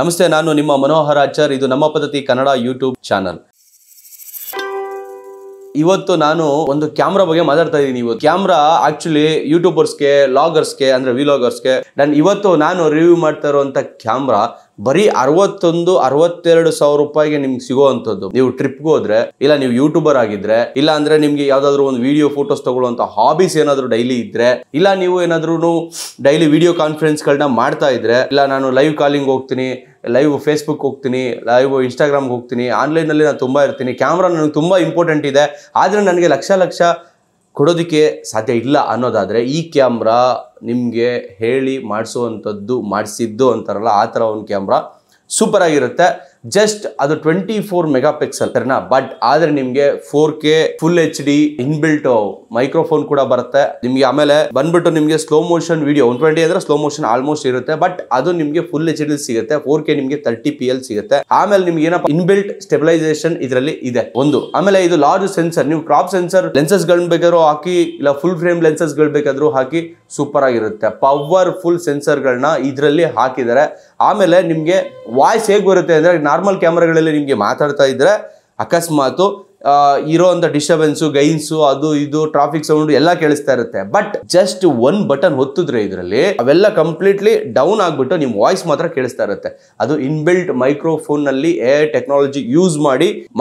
ನಮಸ್ತೆ, ನಾನು ನಿಮ್ಮ ಮನೋಹರ್ ಆಚಾರ್. ಇದು ನಮ್ಮ ಪದ್ಧತಿ ಕನ್ನಡ ಯೂಟ್ಯೂಬ್ ಚಾನಲ್. ಇವತ್ತು ನಾನು ಒಂದು ಕ್ಯಾಮ್ರಾ ಬಗ್ಗೆ ಮಾತಾಡ್ತಾ ಇದ್ದೀನಿ. ಇವತ್ತು ಕ್ಯಾಮ್ರಾ ಆಕ್ಚುಲಿ ಯೂಟ್ಯೂಬರ್ಸ್ಗೆ, ಲಾಗರ್ಸ್ಗೆ ಅಂದ್ರೆ ವಿಲಾಗರ್ಸ್ಗೆ ಇವತ್ತು ನಾನು ರಿವ್ಯೂ ಮಾಡ್ತಾ ಇರುವಂತ ಕ್ಯಾಮ್ರಾ ಬರೀ 61-62 ಸಾವಿರ ರೂಪಾಯಿಗೆ ನಿಮ್ಗೆ ಸಿಗೋವಂಥದ್ದು. ನೀವು ಟ್ರಿಪ್ಗೆ ಹೋದ್ರೆ, ಇಲ್ಲ ನೀವು ಯೂಟ್ಯೂಬರ್ ಆಗಿದ್ರೆ, ಇಲ್ಲ ಅಂದ್ರೆ ನಿಮ್ಗೆ ಯಾವ್ದಾದ್ರು ಒಂದು ವಿಡಿಯೋ ಫೋಟೋಸ್ ತಗೊಳ್ಳುವಂತ ಹಾಬೀಸ್ ಏನಾದ್ರು ಡೈಲಿ ಇದ್ರೆ, ಇಲ್ಲ ನೀವು ಏನಾದ್ರೂ ಡೈಲಿ ವಿಡಿಯೋ ಕಾನ್ಫರೆನ್ಸ್ಗಳನ್ನ ಮಾಡ್ತಾ ಇದ್ರೆ, ಇಲ್ಲ ನಾನು ಲೈವ್ ಕಾಲಿಂಗ್ ಹೋಗ್ತೀನಿ, ಲೈವ್ ಫೇಸ್ಬುಕ್ ಹೋಗ್ತೀನಿ, ಲೈವ್ ಇನ್ಸ್ಟಾಗ್ರಾಮ್ಗೆ ಹೋಗ್ತೀನಿ, ಆನ್ಲೈನಲ್ಲಿ ನಾನು ತುಂಬ ಇರ್ತೀನಿ. ಕ್ಯಾಮ್ರಾ ನನಗೆ ತುಂಬ ಇಂಪಾರ್ಟೆಂಟ್ ಇದೆ, ಆದರೆ ನನಗೆ ಲಕ್ಷ ಕೊಡೋದಕ್ಕೆ ಸಾಧ್ಯ ಇಲ್ಲ ಅನ್ನೋದಾದರೆ ಈ ಕ್ಯಾಮ್ರಾ ನಿಮಗೆ ಹೇಳಿ ಮಾಡಿಸಿದ್ದು ಅಂತಾರಲ್ಲ, ಆ ಥರ ಒಂದು ಕ್ಯಾಮ್ರಾ ಸೂಪರ್ ಆಗಿರುತ್ತೆ. ಜಸ್ಟ್ ಅದು 24 ಮೆಗಾ ಪಿಕ್ಸೆಲ್ ಬಟ್ ಆದರೆ ನಿಮಗೆ 4K full HD inbuilt microphone ಕೂಡ ಬರುತ್ತೆ ನಿಮಗೆ. ಆಮೇಲೆ ಬಂದ್ಬಿಟ್ಟು ನಿಮಗೆ ಸ್ಲೋ ಮೋಷನ್ ವಿಡಿಯೋ 120 ಅಂದ್ರೆ ಸ್ಲೋ ಮೋಷನ್ ಆಲ್ಮೋಸ್ಟ್ ಇರುತ್ತೆ, ಬಟ್ ಅದು ನಿಮಗೆ ಫುಲ್ HD ಸಿಗುತ್ತೆ. 4K ನಿಮಗೆ 30pl ಸಿಗುತ್ತೆ. ಆಮೇಲೆ ನಿಮ್ಗೆ ಏನಪ್ಪ ಇನ್ಬಿಲ್ಟ್ ಸ್ಟೆಬಿಲೈಸೇಷನ್ ಇದರಲ್ಲಿ ಇದೆ ಒಂದು. ಆಮೇಲೆ ಇದು ಲಾರ್ಜ್ ಸೆನ್ಸರ್, ನೀವು ಕ್ರಾಪ್ ಸೆನ್ಸರ್ ಲೆನ್ಸಸ್ ಗಳನ್ನ ಬೇಕಾದ್ರೂ ಹಾಕಿ, ಇಲ್ಲ ಫುಲ್ ಫ್ರೇಮ್ ಲೆನ್ಸಸ್ ಗಳು ಬೇಕಾದ್ರೂ ಹಾಕಿ, ಸೂಪರ್ ಆಗಿರುತ್ತೆ. ಪವರ್ಫುಲ್ ಸೆನ್ಸರ್ ಗಳನ್ನ ಇದರಲ್ಲಿ ಹಾಕಿದ್ದಾರೆ. ಆಮೇಲೆ ನಿಮ್ಗೆ ವಾಯ್ಸ್ ಹೇಗೆ ಬರುತ್ತೆ ಅಂದ್ರೆ, ನಾರ್ಮಲ್ ಕ್ಯಾಮ್ರಾಗಳಲ್ಲಿ ನಿಮ್ಗೆ ಮಾತಾಡ್ತಾ ಇದ್ರೆ ಅಕಸ್ಮಾತ್ ಇರೋಂಥ ಡಿಸ್ಟರ್ಬೆನ್ಸು, ಗೈನ್ಸು, ಅದು ಇದು ಟ್ರಾಫಿಕ್ ಸೌಂಡ್ ಎಲ್ಲ ಕೇಳಿಸ್ತಾ ಇರುತ್ತೆ. ಬಟ್ ಜಸ್ಟ್ ಒನ್ ಬಟನ್ ಒತ್ತಿದ್ರೆ ಇದರಲ್ಲಿ ಅವೆಲ್ಲ ಕಂಪ್ಲೀಟ್ಲಿ ಡೌನ್ ಆಗ್ಬಿಟ್ಟು ನಿಮ್ ವಾಯ್ಸ್ ಮಾತ್ರ ಕೇಳಿಸ್ತಾ ಇರುತ್ತೆ. ಅದು ಇನ್ಬಿಲ್ಟ್ ಮೈಕ್ರೋಫೋನ್ ನಲ್ಲಿ AI ಟೆಕ್ನಾಲಜಿ ಯೂಸ್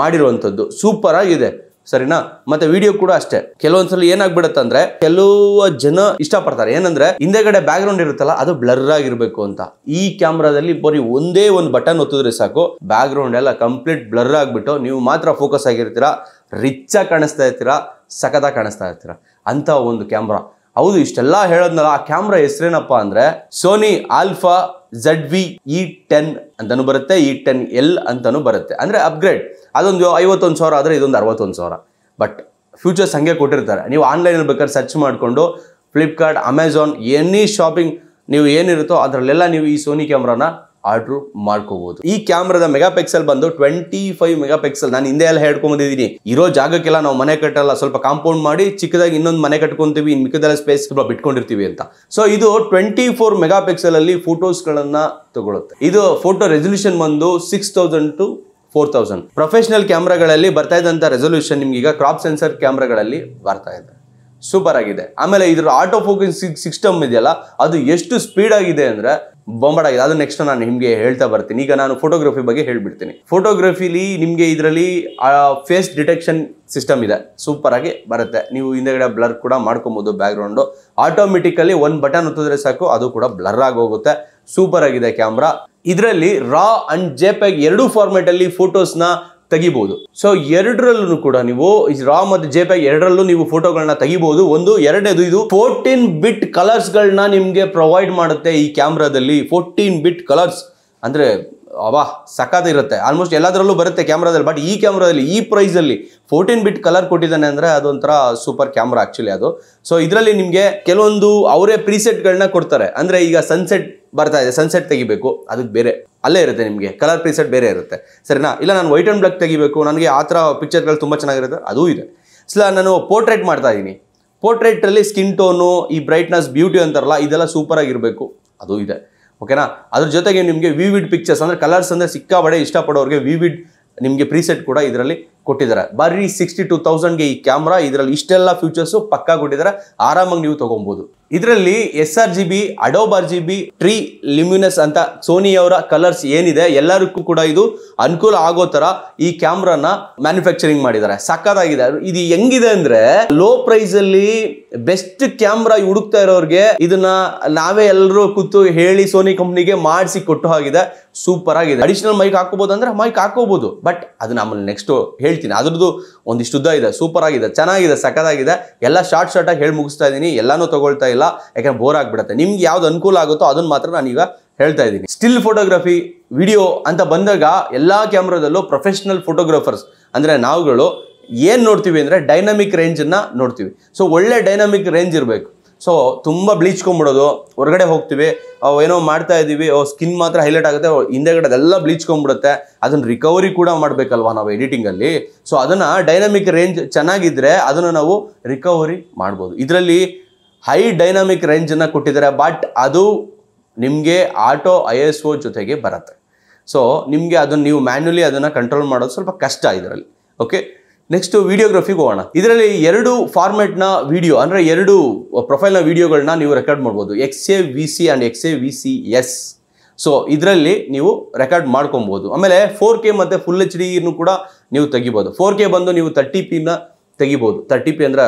ಮಾಡಿರುವಂತದ್ದು. ಸೂಪರ್ ಆಗಿದೆ, ಸರಿನಾ? ಮತ್ತೆ ವಿಡಿಯೋ ಕೂಡ ಅಷ್ಟೇ. ಕೆಲವೊಂದ್ಸಲ ಏನಾಗ್ಬಿಡುತ್ತೆ ಅಂದ್ರೆ, ಕೆಲವು ಜನ ಇಷ್ಟಪಡ್ತಾರೆ ಏನಂದ್ರೆ ಹಿಂದೆಗಡೆ ಬ್ಯಾಕ್ ಗ್ರೌಂಡ್ ಇರುತ್ತಲ್ಲ ಅದು ಬ್ಲರ್ ಆಗಿರ್ಬೇಕು ಅಂತ. ಈ ಕ್ಯಾಮ್ರಾದಲ್ಲಿ ಬರೀ ಒಂದೇ ಒಂದು ಬಟನ್ ಒತ್ತಿದ್ರೆ ಸಾಕು, ಬ್ಯಾಕ್ ಗ್ರೌಂಡ್ ಎಲ್ಲ ಕಂಪ್ಲೀಟ್ ಬ್ಲರ್ ಆಗ್ಬಿಟ್ಟು ನೀವು ಮಾತ್ರ ಫೋಕಸ್ ಆಗಿರ್ತೀರಾ, ರಿಚ್ ಆಗಿ ಕಾಣಿಸ್ತಾ ಇರ್ತೀರಾ, ಸಖತ್ತಾಗಿ ಕಾಣಿಸ್ತಾ ಇರ್ತೀರಾ ಅಂತ ಒಂದು ಕ್ಯಾಮ್ರಾ. ಹೌದು, ಇಷ್ಟೆಲ್ಲ ಹೇಳೋದ್ನಲ್ಲ, ಆ ಕ್ಯಾಮ್ರಾ ಹೆಸರೇನಪ್ಪ ಅಂದ್ರೆ ಸೋನಿ ಆಲ್ಫಾ ZV-E10 ಅಂತಾನು ಬರುತ್ತೆ, E10L ಅಂತಾನು ಬರುತ್ತೆ. ಅಂದ್ರೆ ಅಪ್ಗ್ರೇಡ್. ಅದೊಂದು 51,000 ಆದರೆ ಇದೊಂದು 61,000. ಬಟ್ ಫ್ಯೂಚರ್ಸ್ ಹಂಗೆ ಕೊಟ್ಟಿರ್ತಾರೆ. ನೀವು ಆನ್ಲೈನಲ್ಲಿ ಬೇಕಾದ್ರೆ ಸರ್ಚ್ ಮಾಡಿಕೊಂಡು ಫ್ಲಿಪ್ಕಾರ್ಟ್, ಅಮೆಝಾನ್, ಎನಿ ಶಾಪಿಂಗ್ ನೀವು ಏನಿರುತ್ತೋ ಅದರಲ್ಲೆಲ್ಲ ನೀವು ಈ ಸೋನಿ ಕ್ಯಾಮ್ರಾನ ಆರ್ಡ್ರು ಮಾಡ್ಕೋಬಹುದು. ಈ ಕ್ಯಾಮ್ರಾದ ಮೆಗಾ ಪಿಕ್ಸೆಲ್ ಬಂದು 25 ಮೆಗಾ ಪಿಕ್ಸೆಲ್. ನಾನು ಹಿಂದೆ ಎಲ್ಲ ಹೇಳ್ಕೊಂಡ್ಬಂದಿದ್ದೀನಿ, ಇರೋ ಜಾಗಕ್ಕೆಲ್ಲ ನಾವು ಮನೆ ಕಟ್ಟಲ್ಲ, ಸ್ವಲ್ಪ ಕಾಂಪೌಂಡ್ ಮಾಡಿ ಚಿಕ್ಕದಾಗಿ ಇನ್ನೊಂದು ಮನೆ ಕಟ್ಕೊಂತೀವಿ, ಇನ್ನು ಮಿಕ್ಕದೆಲ್ಲ ಸ್ಪೇಸ್ ಸ್ವಲ್ಪ ಬಿಟ್ಕೊಂಡಿರ್ತೀವಿ ಅಂತ. ಸೊ ಇದು 24 ಮೆಗಾ ಪಿಕ್ಸೆಲ್ ಅಲ್ಲಿ ಫೋಟೋಸ್ಗಳನ್ನ ತಗೊಳುತ್ತೆ. ಇದು ಫೋಟೋ ರೆಸಲ್ಯೂಷನ್ ಬಂದು 6000 to 4000. ಪ್ರೊಫೆಷನಲ್ ಕ್ಯಾಮ್ರಾಗಳಲ್ಲಿ ಬರ್ತಾ ಇದ್ದಂಥ ರೆಸಲ್ಯೂಷನ್ ನಿಮ್ಗೆ ಈಗ ಕ್ರಾಪ್ ಸೆನ್ಸರ್ ಕ್ಯಾಮ್ರಾಗಳಲ್ಲಿ ಬರ್ತಾ ಇದೆ. ಸೂಪರ್ ಆಗಿದೆ. ಆಮೇಲೆ ಇದ್ರ ಆಟೋ ಫೋಕಸ್ ಸಿಸ್ಟಮ್ ಇದೆಯಲ್ಲ, ಅದು ಎಷ್ಟು ಸ್ಪೀಡ್ ಆಗಿದೆ ಅಂದ್ರೆ ಬೊಂಬಾಟ್ ಆಗಿದೆ. ಅದು ನೆಕ್ಸ್ಟ್ ನಾನು ನಿಮಗೆ ಹೇಳ್ತಾ ಬರ್ತೀನಿ. ಈಗ ನಾನು ಫೋಟೋಗ್ರಫಿ ಬಗ್ಗೆ ಹೇಳ್ಬಿಡ್ತೀನಿ. ಫೋಟೋಗ್ರಫಿಲಿ ನಿಮಗೆ ಇದರಲ್ಲಿ ಫೇಸ್ ಡಿಟೆಕ್ಷನ್ ಸಿಸ್ಟಮ್ ಇದೆ, ಸೂಪರ್ ಆಗಿ ಬರುತ್ತೆ. ನೀವು ಹಿಂದೆಗಡೆ ಬ್ಲರ್ ಕೂಡ ಮಾಡ್ಕೊಬಹುದು. ಬ್ಯಾಕ್ ಗ್ರೌಂಡ್ ಆಟೋಮೆಟಿಕಲಿ ಒಂದು ಬಟನ್ ಒತ್ತಿದ್ರೆ ಸಾಕು, ಅದು ಕೂಡ ಬ್ಲರ್ ಆಗಿ ಹೋಗುತ್ತೆ. ಸೂಪರ್ ಆಗಿದೆ ಕ್ಯಾಮ್ರಾ. ಇದರಲ್ಲಿ ರಾ ಅಂಡ್ JPEG ಎರಡೂ ಫಾರ್ಮೆಟ್ ಅಲ್ಲಿ ಫೋಟೋಸ್ನ ತೆಗಿಬಹುದು. ಸೊ ಎರಡರಲ್ಲೂ ಕೂಡ ನೀವು ರಾ ಮತ್ತು JPEG ಎರಡರಲ್ಲೂ ನೀವು ಫೋಟೋಗಳನ್ನ ತೆಗಿಬಹುದು. ಎರಡನೇದು ಇದು 14 ಬಿಟ್ ಕಲರ್ಸ್ ಗಳನ್ನ ನಿಮ್ಗೆ ಪ್ರೊವೈಡ್ ಮಾಡುತ್ತೆ ಈ ಕ್ಯಾಮ್ರಾದಲ್ಲಿ. 14 ಬಿಟ್ ಕಲರ್ಸ್ ಅಂದ್ರೆ ಸಖತ್ ಇರುತ್ತೆ. ಆಲ್ಮೋಸ್ಟ್ ಎಲ್ಲದರಲ್ಲೂ ಬರುತ್ತೆ ಕ್ಯಾಮ್ರಾದಲ್ಲಿ. ಬಟ್ ಈ ಕ್ಯಾಮ್ರಾದಲ್ಲಿ ಈ ಪ್ರೈಸ್ ಅಲ್ಲಿ 14 ಬಿಟ್ ಕಲರ್ ಕೊಟ್ಟಿದ್ದಾನೆ ಅಂದ್ರೆ ಅದೊಂಥರ ಸೂಪರ್ ಕ್ಯಾಮ್ರಾ ಆಕ್ಚುಲಿ ಅದು. ಸೊ ಇದರಲ್ಲಿ ನಿಮ್ಗೆ ಕೆಲವೊಂದು ಅವರೇ ಪ್ರೀಸೆಟ್ಗಳನ್ನ ಕೊಡ್ತಾರೆ. ಅಂದ್ರೆ ಈಗ ಸನ್ಸೆಟ್ ಬರ್ತಾ ಇದೆ, ಸನ್ಸೆಟ್ ತೆಗಿಬೇಕು, ಅದಕ್ಕೆ ಬೇರೆ ಅಲ್ಲೇ ಇರುತ್ತೆ, ನಿಮಗೆ ಕಲರ್ ಪ್ರೀಸೆಟ್ ಬೇರೆ ಇರುತ್ತೆ, ಸರಿನಾ? ಇಲ್ಲ ನಾನು ವೈಟ್ ಅಂಡ್ ಬ್ಲಾಕ್ ತೆಗಿಬೇಕು, ನನಗೆ ಆ ಥರ ಪಿಕ್ಚರ್ಗಳು ತುಂಬ ಚೆನ್ನಾಗಿರುತ್ತೆ, ಅದೂ ಇದೆ. ನಾನು ಪೋರ್ಟ್ರೇಟ್ ಮಾಡ್ತಾ ಇದ್ದೀನಿ, ಪೋರ್ಟ್ರೇಟಲ್ಲಿ ಸ್ಕಿನ್ ಟೋನು, ಈ ಬ್ರೈಟ್ನೆಸ್, ಬ್ಯೂಟಿ ಅಂತಾರಲ್ಲ, ಇದೆಲ್ಲ ಸೂಪರ್ ಆಗಿರಬೇಕು, ಅದೂ ಇದೆ. ಓಕೆನಾ? ಅದ್ರ ಜೊತೆಗೆ ನಿಮಗೆ ವಿವಿಡ್ ಪಿಕ್ಚರ್ಸ್ ಅಂದರೆ ಕಲರ್ಸ್ ಅಂದರೆ ಸಿಕ್ಕಾಬಡೆ ಇಷ್ಟಪಡೋರಿಗೆ ವಿವಿಡ್ ನಿಮಗೆ ಪ್ರೀಸೆಟ್ ಕೂಡ ಇದರಲ್ಲಿ ಕೊಟ್ಟಿದ್ದಾರೆ. ಬರೀ 62,000ಗೆ ಈ ಕ್ಯಾಮ್ರಾ, ಇದರಲ್ಲಿ ಇಷ್ಟೆಲ್ಲ ಫ್ಯೂಚರ್ಸು ಪಕ್ಕಾ ಕೊಟ್ಟಿದ್ದಾರೆ. ಆರಾಮಾಗಿ ನೀವು ತೊಗೊಬೋದು. ಇದರಲ್ಲಿ sRGB, adobe RGB, tree luminous ಅಂತ ಸೋನಿಯವರ ಕಲರ್ಸ್ ಏನಿದೆ ಎಲ್ಲರಿಗೂ ಕೂಡ ಇದು ಅನುಕೂಲ ಆಗೋ ಥರ ಈ ಕ್ಯಾಮ್ರಾನ ಮ್ಯಾನುಫ್ಯಾಕ್ಚರಿಂಗ್ ಮಾಡಿದ್ದಾರೆ. ಸಕ್ಕತ್ತಾಗಿದೆ. ಇದು ಹೆಂಗಿದೆ ಅಂದ್ರೆ, ಲೋ ಪ್ರೈಸ್ ಅಲ್ಲಿ ಬೆಸ್ಟ್ ಕ್ಯಾಮ್ರಾ ಹುಡುಕ್ತಾ ಇರೋರಿಗೆ ಇದನ್ನ ನಾವೇ ಎಲ್ಲರೂ ಕೂತು ಹೇಳಿ ಸೋನಿ ಕಂಪ್ನಿಗೆ ಮಾಡಿಸಿ ಕೊಟ್ಟು ಆಗಿದೆ. ಸೂಪರ್ ಆಗಿದೆ. ಅಡಿಷನಲ್ ಮೈಕ್ ಹಾಕೋಬಹುದು ಅಂದ್ರೆ ಮೈಕ್ ಹಾಕೋಬಹುದು, ಬಟ್ ಅದನ್ನ ಆಮೇಲೆ ನೆಕ್ಸ್ಟ್ ಹೇಳ್ತೀನಿ. ಅದ್ರದ್ದು ಒಂದಿಷ್ಟು ಉದ್ದ ಇದೆ, ಸೂಪರ್ ಆಗಿದೆ, ಚೆನ್ನಾಗಿದೆ, ಸಕ್ಕತ್ತಾಗಿದೆ. ಎಲ್ಲ ಶಾರ್ಟ್ ಆಗಿ ಹೇಳಿ ಮುಗಿಸ್ತಾ ಇದ್ದೀನಿ, ಎಲ್ಲಾನು ತಗೊಳ್ತಾ ಇಲ್ಲ, ಯಾಕಂದ್ರೆ ಬೋರ್ ಆಗ್ಬಿಡುತ್ತೆ. ನಿಮ್ಗೆ ಯಾವ್ದು ಅನುಕೂಲ ಆಗುತ್ತೋ ಅದನ್ನ ಮಾತ್ರ ನಾನೀಗ ಹೇಳ್ತಾ ಇದ್ದೀನಿ. ಸ್ಟಿಲ್ ಫೋಟೋಗ್ರಫಿ, ವಿಡಿಯೋ ಅಂತ ಬಂದಾಗ ಎಲ್ಲಾ ಕ್ಯಾಮ್ರಾದಲ್ಲೂ ಪ್ರೊಫೆಷನಲ್ ಫೋಟೋಗ್ರಾಫರ್ಸ್ ಅಂದ್ರೆ ನಾವುಗಳು ಏನ್ ನೋಡ್ತೀವಿ ಅಂದ್ರೆ ಡೈನಾಮಿಕ್ ರೇಂಜನ್ನ ನೋಡ್ತೀವಿ. ಸೊ ಒಳ್ಳೆ ಡೈನಾಮಿಕ್ ರೇಂಜ್ ಇರಬೇಕು. ಸೊ ತುಂಬ ಬ್ಲೀಚ್ಕೊಂಡ್ಬಿಡೋದು, ಹೊರಗಡೆ ಹೋಗ್ತೀವಿ, ಏನೋ ಮಾಡ್ತಾ ಇದ್ದೀವಿ, ಸ್ಕಿನ್ ಮಾತ್ರ ಹೈಲೈಟ್ ಆಗುತ್ತೆ, ಹಿಂದೆಗಡೆ ಅದೆಲ್ಲ ಬ್ಲೀಚ್ಕೊಂಡ್ಬಿಡುತ್ತೆ. ಅದನ್ನು ರಿಕವರಿ ಕೂಡ ಮಾಡಬೇಕಲ್ವಾ ನಾವು ಎಡಿಟಿಂಗಲ್ಲಿ. ಸೊ ಅದನ್ನು ಡೈನಾಮಿಕ್ ರೇಂಜ್ ಚೆನ್ನಾಗಿದ್ದರೆ ಅದನ್ನು ನಾವು ರಿಕವರಿ ಮಾಡ್ಬೋದು. ಇದರಲ್ಲಿ ಹೈ ಡೈನಾಮಿಕ್ ರೇಂಜನ್ನು ಕೊಟ್ಟಿದ್ದಾರೆ, ಬಟ್ ಅದು ನಿಮಗೆ ಆಟೋ ISO ಜೊತೆಗೆ ಬರುತ್ತೆ. ಸೊ ನಿಮಗೆ ಅದನ್ನು ನೀವು ಮ್ಯಾನ್ಯುಲಿ ಅದನ್ನು ಕಂಟ್ರೋಲ್ ಮಾಡೋದು ಸ್ವಲ್ಪ ಕಷ್ಟ ಇದರಲ್ಲಿ. ಓಕೆ, ನೆಕ್ಸ್ಟ್ ವಿಡಿಯೋಗ್ರಫಿಗೆ ಹೋಗೋಣ. ಇದರಲ್ಲಿ 2 ಫಾರ್ಮೆಟ್ನ ವಿಡಿಯೋ ಅಂದರೆ 2 ಪ್ರೊಫೈಲ್ನ ವಿಡಿಯೋಗಳನ್ನ ನೀವು ರೆಕಾರ್ಡ್ ಮಾಡ್ಬೋದು, XAVC ಆ್ಯಂಡ್ XAVCS. ಸೊ ಇದರಲ್ಲಿ ನೀವು ರೆಕಾರ್ಡ್ ಮಾಡ್ಕೊಬೋದು. ಆಮೇಲೆ 4K ಮತ್ತು ಫುಲ್ HD ಕೂಡ ನೀವು ತೆಗಿಬೋದು. 4K ಬಂದು ನೀವು 30p ತೆಗಿಬೋದು. 30p ಅಂದರೆ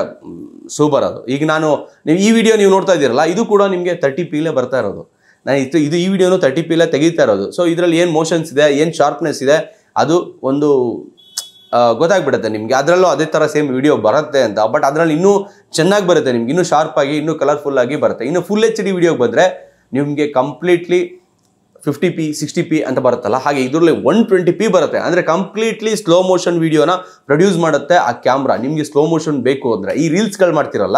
ಸೂಪರ್ ಅದು. ಈಗ ನೀವು ಈ ವಿಡಿಯೋ ನೀವು ನೋಡ್ತಾ ಇದ್ದೀರಲ್ಲ, ಇದು ಕೂಡ ನಿಮಗೆ 30pಲೇ ಬರ್ತಾ ಇರೋದು. ನಾನು ಈ ವಿಡಿಯೋನು 30pಲೇ ತೆಗಿತಾ ಇರೋದು. ಸೊ ಇದರಲ್ಲಿ ಏನು ಮೋಷನ್ಸ್ ಇದೆ, ಏನು ಶಾರ್ಪ್ನೆಸ್ ಇದೆ, ಅದು ಒಂದು ಗೊತ್ತಾಗ್ಬಿಡುತ್ತೆ ನಿಮಗೆ. ಅದರಲ್ಲೂ ಅದೇ ಥರ ಸೇಮ್ ವಿಡಿಯೋ ಬರುತ್ತೆ ಅಂತ. ಬಟ್ ಅದರಲ್ಲಿ ಇನ್ನೂ ಚೆನ್ನಾಗಿ ಬರುತ್ತೆ ನಿಮ್ಗೆ, ಇನ್ನೂ ಶಾರ್ಪಾಗಿ, ಇನ್ನೂ ಕಲರ್ಫುಲ್ ಆಗಿ ಬರುತ್ತೆ. ಇನ್ನು ಫುಲ್ HD ವಿಡಿಯೋಗೆ ಬಂದರೆ ನಿಮಗೆ ಕಂಪ್ಲೀಟ್ಲಿ 50p 60p ಅಂತ ಬರುತ್ತಲ್ಲ, ಹಾಗೆ ಇದರಲ್ಲಿ 120p ಬರುತ್ತೆ. ಅಂದರೆ ಕಂಪ್ಲೀಟ್ಲಿ ಸ್ಲೋ ಮೋಷನ್ ವಿಡಿಯೋನ ಪ್ರೊಡ್ಯೂಸ್ ಮಾಡುತ್ತೆ ಆ ಕ್ಯಾಮ್ರಾ. ನಿಮಗೆ ಸ್ಲೋ ಮೋಷನ್ ಬೇಕು ಅಂದರೆ, ಈ ರೀಲ್ಸ್ಗಳು ಮಾಡ್ತಿರಲ್ಲ,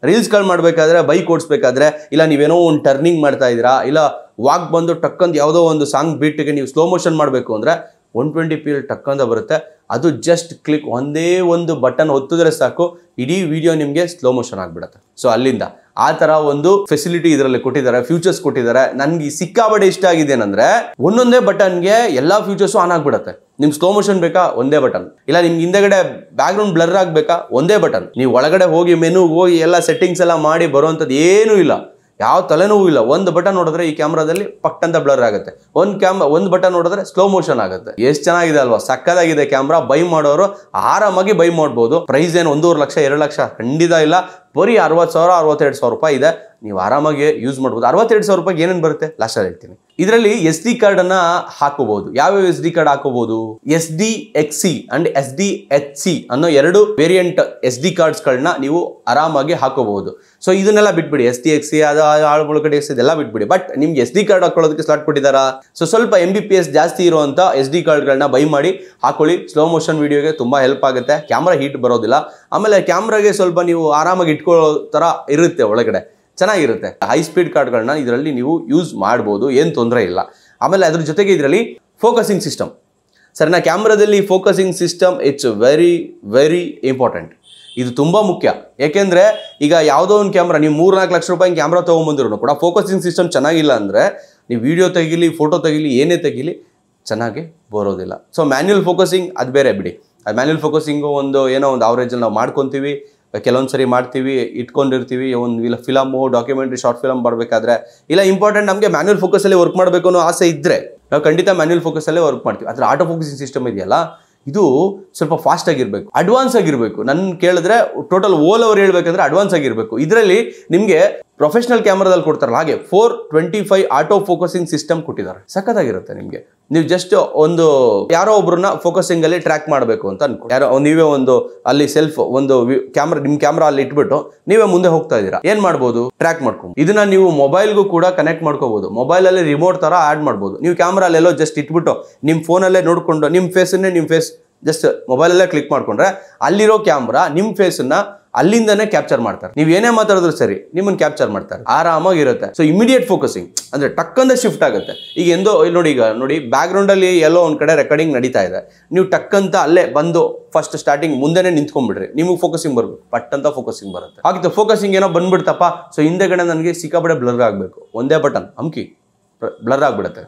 ರೀಲ್ಸ್ಗಳು ಮಾಡಬೇಕಾದ್ರೆ, ಬೈಕ್ ಓಡಿಸ್ಬೇಕಾದ್ರೆ, ಇಲ್ಲ ನೀವೇನೋ ಒಂದು ಟರ್ನಿಂಗ್ ಮಾಡ್ತಾ ಇದ್ದೀರಾ, ಇಲ್ಲ ವಾಕ್ ಬಂದು ಟಕ್ಕಂದು ಯಾವುದೋ ಒಂದು ಸಾಂಗ್ ಬೀಟಿಗೆ ನೀವು ಸ್ಲೋ ಮೋಷನ್ ಮಾಡಬೇಕು ಅಂದರೆ 120p ಟಕ್ಕಂದ ಬರುತ್ತೆ. ಅದು ಜಸ್ಟ್ ಕ್ಲಿಕ್, ಒಂದೇ ಒಂದು ಬಟನ್ ಒತ್ತಿದ್ರೆ ಸಾಕು, ಇಡೀ ವಿಡಿಯೋ ನಿಮಗೆ ಸ್ಲೋ ಮೋಷನ್ ಆಗಿಬಿಡುತ್ತೆ. ಸೊ ಅಲ್ಲಿಂದ ಆ ಥರ ಒಂದು ಫೆಸಿಲಿಟಿ ಇದರಲ್ಲಿ ಕೊಟ್ಟಿದ್ದಾರೆ, ಫ್ಯೂಚರ್ಸ್ ಕೊಟ್ಟಿದ್ದಾರೆ. ನನಗೆ ಸಿಕ್ಕಾಬಡೆ ಇಷ್ಟ ಆಗಿದೆ ಏನಂದರೆ, ಒಂದೊಂದೇ ಬಟನ್ಗೆ ಎಲ್ಲ ಫ್ಯೂಚರ್ಸು ಆನ್ ಆಗಿಬಿಡುತ್ತೆ. ನಿಮ್ಗೆ ಸ್ಲೋ ಮೋಷನ್ ಬೇಕಾ, ಒಂದೇ ಬಟನ್. ಇಲ್ಲ ನಿಮ್ಗೆ ಹಿಂದೆಗಡೆ ಬ್ಯಾಕ್ಗ್ರೌಂಡ್ ಬ್ಲರ್ ಆಗಬೇಕಾ, ಒಂದೇ ಬಟನ್. ನೀವು ಒಳಗಡೆ ಹೋಗಿ ಮೆನುಗೆ ಹೋಗಿ ಎಲ್ಲ ಸೆಟ್ಟಿಂಗ್ಸ್ ಎಲ್ಲ ಮಾಡಿ ಬರುವಂಥದ್ದು ಏನೂ ಇಲ್ಲ, ಯಾವ ತಲೆನೋವು ಇಲ್ಲ. ಒಂದು ಬಟನ್ ನೋಡಿದ್ರೆ ಈ ಕ್ಯಾಮ್ರಾದಲ್ಲಿ ಪಕ್ಕಂತ ಬ್ಲರ್ ಆಗುತ್ತೆ, ಒಂದು ಬಟನ್ ನೋಡಿದ್ರೆ ಸ್ಲೋ ಮೋಷನ್ ಆಗುತ್ತೆ. ಎಷ್ಟು ಚೆನ್ನಾಗಿದೆ ಅಲ್ವಾ, ಸಕ್ಕದಾಗಿದೆ ಕ್ಯಾಮ್ರಾ. ಬೈ ಮಾಡೋರು ಆರಾಮಾಗಿ ಬೈ ಮಾಡ್ಬೋದು. ಪ್ರೈಸ್ ಏನು 1.5 ಲಕ್ಷ 2 ಲಕ್ಷ ಖಂಡಿತ ಇಲ್ಲ, ಬರೀ 60,000 62,000 ರೂಪಾಯಿ ಇದೆ. ನೀವು ಆರಾಮಾಗಿ ಯೂಸ್ ಮಾಡ್ಬೋದು. 62,000 ರೂಪಾಯಿಗೆ ಏನೇನು ಬರುತ್ತೆ ಲಾಸ್ಟಲ್ಲಿ ಹೇಳ್ತೀನಿ. ಇದರಲ್ಲಿ SD ಕಾರ್ಡನ್ನು ಹಾಕೋಬಹುದು. ಯಾವ್ಯಾವ SD ಕಾರ್ಡ್ ಹಾಕೋಬಹುದು? SDXC ಅಂಡ್ SDHC ಅನ್ನೋ 2 ವೇರಿಯಂಟ್ SD ಕಾರ್ಡ್ಸ್ಗಳನ್ನ ನೀವು ಆರಾಮಾಗಿ ಹಾಕೋಬಹುದು. ಸೊ ಇದನ್ನೆಲ್ಲ ಬಿಟ್ಬಿಡಿ, SDXC ಅದು ಆಳ್ಬಳಕಡೆ ಇದೆಲ್ಲ ಬಿಟ್ಬಿಡಿ. ಬಟ್ ನಿಮ್ಗೆ SD ಕಾರ್ಡ್ ಹಾಕೊಳ್ಳೋದಕ್ಕೆ ಸ್ಲಾಟ್ ಕೊಟ್ಟಿದ್ದಾರಾ? ಸೊ ಸ್ವಲ್ಪ MBPS ಜಾಸ್ತಿ ಇರುವಂಥ SD ಕಾರ್ಡ್ಗಳನ್ನ ಬೈ ಮಾಡಿ ಹಾಕೊಳ್ಳಿ. ಸ್ಲೋ ಮೋಷನ್ ವಿಡಿಯೋಗೆ ತುಂಬ ಹೆಲ್ಪ್ ಆಗುತ್ತೆ. ಕ್ಯಾಮ್ರಾ ಹೀಟ್ ಬರೋದಿಲ್ಲ. ಆಮೇಲೆ ಕ್ಯಾಮ್ರಾಗೆ ಸ್ವಲ್ಪ ನೀವು ಆರಾಮಾಗಿ ಇಟ್ಕೊಳ್ಳೋ ಥರ ಇರುತ್ತೆ, ಒಳಗಡೆ ಚೆನ್ನಾಗಿರುತ್ತೆ. ಹೈ ಸ್ಪೀಡ್ ಕಾರ್ಡ್ಗಳನ್ನ ಇದರಲ್ಲಿ ನೀವು ಯೂಸ್ ಮಾಡ್ಬೋದು, ಏನು ತೊಂದರೆ ಇಲ್ಲ. ಆಮೇಲೆ ಅದ್ರ ಜೊತೆಗೆ ಇದರಲ್ಲಿ ಫೋಕಸಿಂಗ್ ಸಿಸ್ಟಮ್, ಸರಿನಾ? ಕ್ಯಾಮ್ರಾದಲ್ಲಿ focusing system it's very very important. ಇದು ತುಂಬ ಮುಖ್ಯ. ಏಕೆಂದರೆ ಈಗ ಯಾವುದೋ ಒಂದು ಕ್ಯಾಮ್ರಾ ನೀವು 3-4 ಲಕ್ಷ ರೂಪಾಯಿ ಕ್ಯಾಮ್ರಾ ತೊಗೊಂಬಂದಿರೋ ಕೂಡ ಫೋಕಸಿಂಗ್ ಸಿಸ್ಟಮ್ ಚೆನ್ನಾಗಿಲ್ಲ ಅಂದರೆ ನೀವು ವಿಡಿಯೋ ತೆಗೀಲಿ, ಫೋಟೋ ತೆಗೀಲಿ, ಏನೇ ತೆಗೀಲಿ ಚೆನ್ನಾಗಿ ಬರೋದಿಲ್ಲ. ಸೊ ಮ್ಯಾನ್ಯುಯಲ್ ಫೋಕಸಿಂಗ್ ಅದು ಬೇರೆ ಬಿಡಿ. ಅದು ಮ್ಯಾನ್ಯುಯಲ್ ಫೋಕಸಿಂಗು ಏನೋ ಒಂದು ಆವ್ರೇಜಲ್ಲಿ ನಾವು ಮಾಡ್ಕೊತೀವಿ, ಕೆಲವೊಂದು ಸರಿ ಮಾಡ್ತೀವಿ, ಇಟ್ಕೊಂಡಿರ್ತೀವಿ. ಇಲ್ಲ ಫಿಲಮು, ಡಾಕ್ಯುಮೆಂಟ್ರಿ, ಶಾರ್ಟ್ ಫಿಲಮ್ ಬರಬೇಕಾದ್ರೆ, ಇಲ್ಲ ಇಂಪಾರ್ಟೆಂಟ್ ನಮಗೆ ಮ್ಯಾನ್ಯುಯಲ್ ಫೋಕಸಲ್ಲಿ ವರ್ಕ್ ಮಾಡಬೇಕು ಅನ್ನೋ ಆಸೆ ಇದ್ದರೆ ನಾವು ಖಂಡಿತ ಮ್ಯಾನ್ಯುಯಲ್ ಫೋಕಸಲ್ಲೇ ವರ್ಕ್ ಮಾಡ್ತೀವಿ. ಆದರೆ ಆಟೋ ಫೋಕಸಿಂಗ್ ಸಿಸ್ಟಮ್ ಇದೆಯಲ್ಲ, ಇದು ಸ್ವಲ್ಪ ಫಾಸ್ಟ್ ಆಗಿರಬೇಕು, ಅಡ್ವಾನ್ಸ್ ಆಗಿರಬೇಕು. ನನ್ನ ಕೇಳಿದ್ರೆ ಟೋಟಲ್ ಓಲ್ ಓವರ್ ಹೇಳ್ಬೇಕಂದ್ರೆ ಅಡ್ವಾನ್ಸ್ ಆಗಿರಬೇಕು. ಇದರಲ್ಲಿ ನಿಮಗೆ ಪ್ರೊಫೆಷನಲ್ ಕ್ಯಾಮ್ರಾದಲ್ಲಿ ಕೊಡ್ತಾರಲ್ಲ ಹಾಗೆ 425 ಆಟೋ ಫೋಕಸಿಂಗ್ ಸಿಸ್ಟಮ್ ಕೊಟ್ಟಿದ್ದಾರೆ. ಸಖತ್ತಾಗಿರುತ್ತೆ. ನಿಮಗೆ ನೀವು ಜಸ್ಟ್ ಒಂದು ಯಾರೋ ಒಬ್ರನ್ನ ಫೋಕಸಿಂಗ್ ಅಲ್ಲಿ ಟ್ರ್ಯಾಕ್ ಮಾಡಬೇಕು ಅಂತ ಅನ್ಕೊಂಡು, ಯಾರೋ ನೀವೇ ಒಂದು ಅಲ್ಲಿ ಸೆಲ್ಫ್ ಒಂದು ಕ್ಯಾಮ್ರಾ, ನಿಮ್ಮ ಕ್ಯಾಮ್ರಾ ಅಲ್ಲಿ ಇಟ್ಬಿಟ್ಟು ನೀವೇ ಮುಂದೆ ಹೋಗ್ತಾ ಇದ್ದೀರಾ, ಏನ್ ಮಾಡ್ಬೋದು? ಟ್ರ್ಯಾಕ್ ಮಾಡ್ಕೊಂಡು ಇದನ್ನ ನೀವು ಮೊಬೈಲ್ಗೂ ಕೂಡ ಕನೆಕ್ಟ್ ಮಾಡ್ಕೋಬಹುದು. ಮೊಬೈಲ್ ಅಲ್ಲಿ ರಿಮೋಟ್ ತರ ಆಡ್ ಮಾಡ್ಬೋದು. ನೀವು ಕ್ಯಾಮ್ರಾ ಅಲ್ಲೆಲ್ಲೋ ಜಸ್ಟ್ ಇಟ್ಬಿಟ್ಟು ನಿಮ್ಮ ಫೋನಲ್ಲೇ ನೋಡ್ಕೊಂಡು ನಿಮ್ಮ ಫೇಸ್ ಜಸ್ಟ್ ಮೊಬೈಲಲ್ಲೇ ಕ್ಲಿಕ್ ಮಾಡ್ಕೊಂಡ್ರೆ ಅಲ್ಲಿರೋ ಕ್ಯಾಮ್ರಾ ನಿಮ್ಮ ಫೇಸನ್ನ ಅಲ್ಲಿಂದನೇ ಕ್ಯಾಪ್ಚರ್ ಮಾಡ್ತಾರೆ. ನೀವು ಏನೇ ಮಾತಾಡಿದ್ರು ಸರಿ ನಿಮ್ಮನ್ನು ಕ್ಯಾಪ್ಚರ್ ಮಾಡ್ತಾರೆ, ಆರಾಮಾಗಿರುತ್ತೆ. ಸೊ ಇಮಿಡಿಯೇಟ್ ಫೋಕಸಿಂಗ್ ಅಂದ್ರೆ ಟಕ್ಕಂದ ಶಿಫ್ಟ್ ಆಗುತ್ತೆ. ಈಗ ನೋಡಿ ಬ್ಯಾಕ್ ಗ್ರೌಂಡ್ ಅಲ್ಲಿ ಎಲ್ಲೋ ಒಂದ್ ಕಡೆ ರೆಕಾರ್ಡಿಂಗ್ ನಡೀತಾ ಇದೆ, ನೀವು ಟಕ್ಕಂತ ಅಲ್ಲೇ ಬಂದು ಫಸ್ಟ್ ಸ್ಟಾರ್ಟಿಂಗ್ ಮುಂದೆನೆ ನಿಂತ್ಕೊಂಡ್ಬಿಡ್ರಿ, ನಿಮಗೆ ಫೋಕಸಿಂಗ್ ಬರ್ಬೇಕು, ಪಟ್ಟಂತ ಫೋಕಸಿಂಗ್ ಬರುತ್ತೆ. ಹಾಗಿತ್ತು ಫೋಕಸಿಂಗ್ ಏನೋ ಬಂದ್ಬಿಡ್ತಪ್ಪ, ಸೊ ಹಿಂದೆಗಡೆ ನನಗೆ ಸಿಕ್ಕಾಪಡೆ ಬ್ಲರ್ ಆಗಬೇಕು, ಒಂದೇ ಬಟನ್ ಅಮ್ಕಿ ಬ್ಲರ್ ಆಗಿಬಿಡುತ್ತೆ.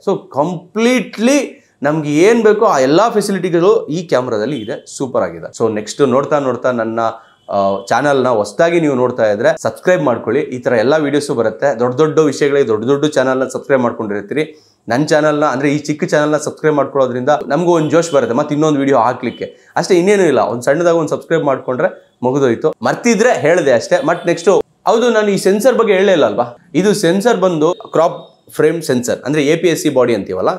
ಸೊ ಕಂಪ್ಲೀಟ್ಲಿ ನಮ್ಗೆ ಏನು ಬೇಕೋ ಆ ಎಲ್ಲ ಫೆಸಿಲಿಟಿಗಳು ಈ ಕ್ಯಾಮ್ರಾದಲ್ಲಿ ಇದೆ, ಸೂಪರ್ ಆಗಿದೆ. ಸೊ ನೆಕ್ಸ್ಟ್ ನೋಡ್ತಾ ನನ್ನ ಚಾನಲ್ನ ಹೊಸದಾಗಿ ನೀವು ನೋಡ್ತಾ ಇದ್ರೆ ಸಬ್ಸ್ಕ್ರೈಬ್ ಮಾಡ್ಕೊಳ್ಳಿ. ಈ ಥರ ಎಲ್ಲ ವೀಡಿಯೋಸು ಬರುತ್ತೆ. ದೊಡ್ಡ ವಿಷಯಗಳಿಗೆ ದೊಡ್ಡ ಚಾನಲ್ನ ಸಬ್ಸ್ಕ್ರೈಬ್ ಮಾಡ್ಕೊಂಡಿರ್ತೀರಿ. ನನ್ನ ಚಾನಲ್ನ ಅಂದರೆ ಈ ಚಿಕ್ಕ ಚಾನಲ್ನ ಸಬ್ಸ್ಕ್ರೈಬ್ ಮಾಡ್ಕೊಳ್ಳೋದ್ರಿಂದ ನಮಗೂ ಒಂದು ಜೋಶ್ ಬರುತ್ತೆ ಮತ್ತೆ ಇನ್ನೊಂದು ವಿಡಿಯೋ ಹಾಕ್ಲಿಕ್ಕೆ. ಅಷ್ಟೇ, ಇನ್ನೇನು ಇಲ್ಲ. ಒಂದು ಸಣ್ಣದಾಗ ಒಂದು ಸಬ್ಸ್ಕ್ರೈಬ್ ಮಾಡ್ಕೊಂಡ್ರೆ ಮುಗಿದೋಯ್ತು. ಮರ್ತಿದ್ರೆ ಹೇಳಿದೆ ಅಷ್ಟೇ. ಮತ್ತೆ ನೆಕ್ಸ್ಟ್ ಹೌದು, ನಾನು ಈ ಸೆನ್ಸರ್ ಬಗ್ಗೆ ಹೇಳೇ ಇಲ್ಲ ಅಲ್ವಾ. ಇದು ಸೆನ್ಸರ್ ಬಂದು ಕ್ರಾಪ್ ಫ್ರೇಮ್ ಸೆನ್ಸರ್, ಅಂದರೆ APS-C ಬಾಡಿ ಅಂತೀವಲ್ಲ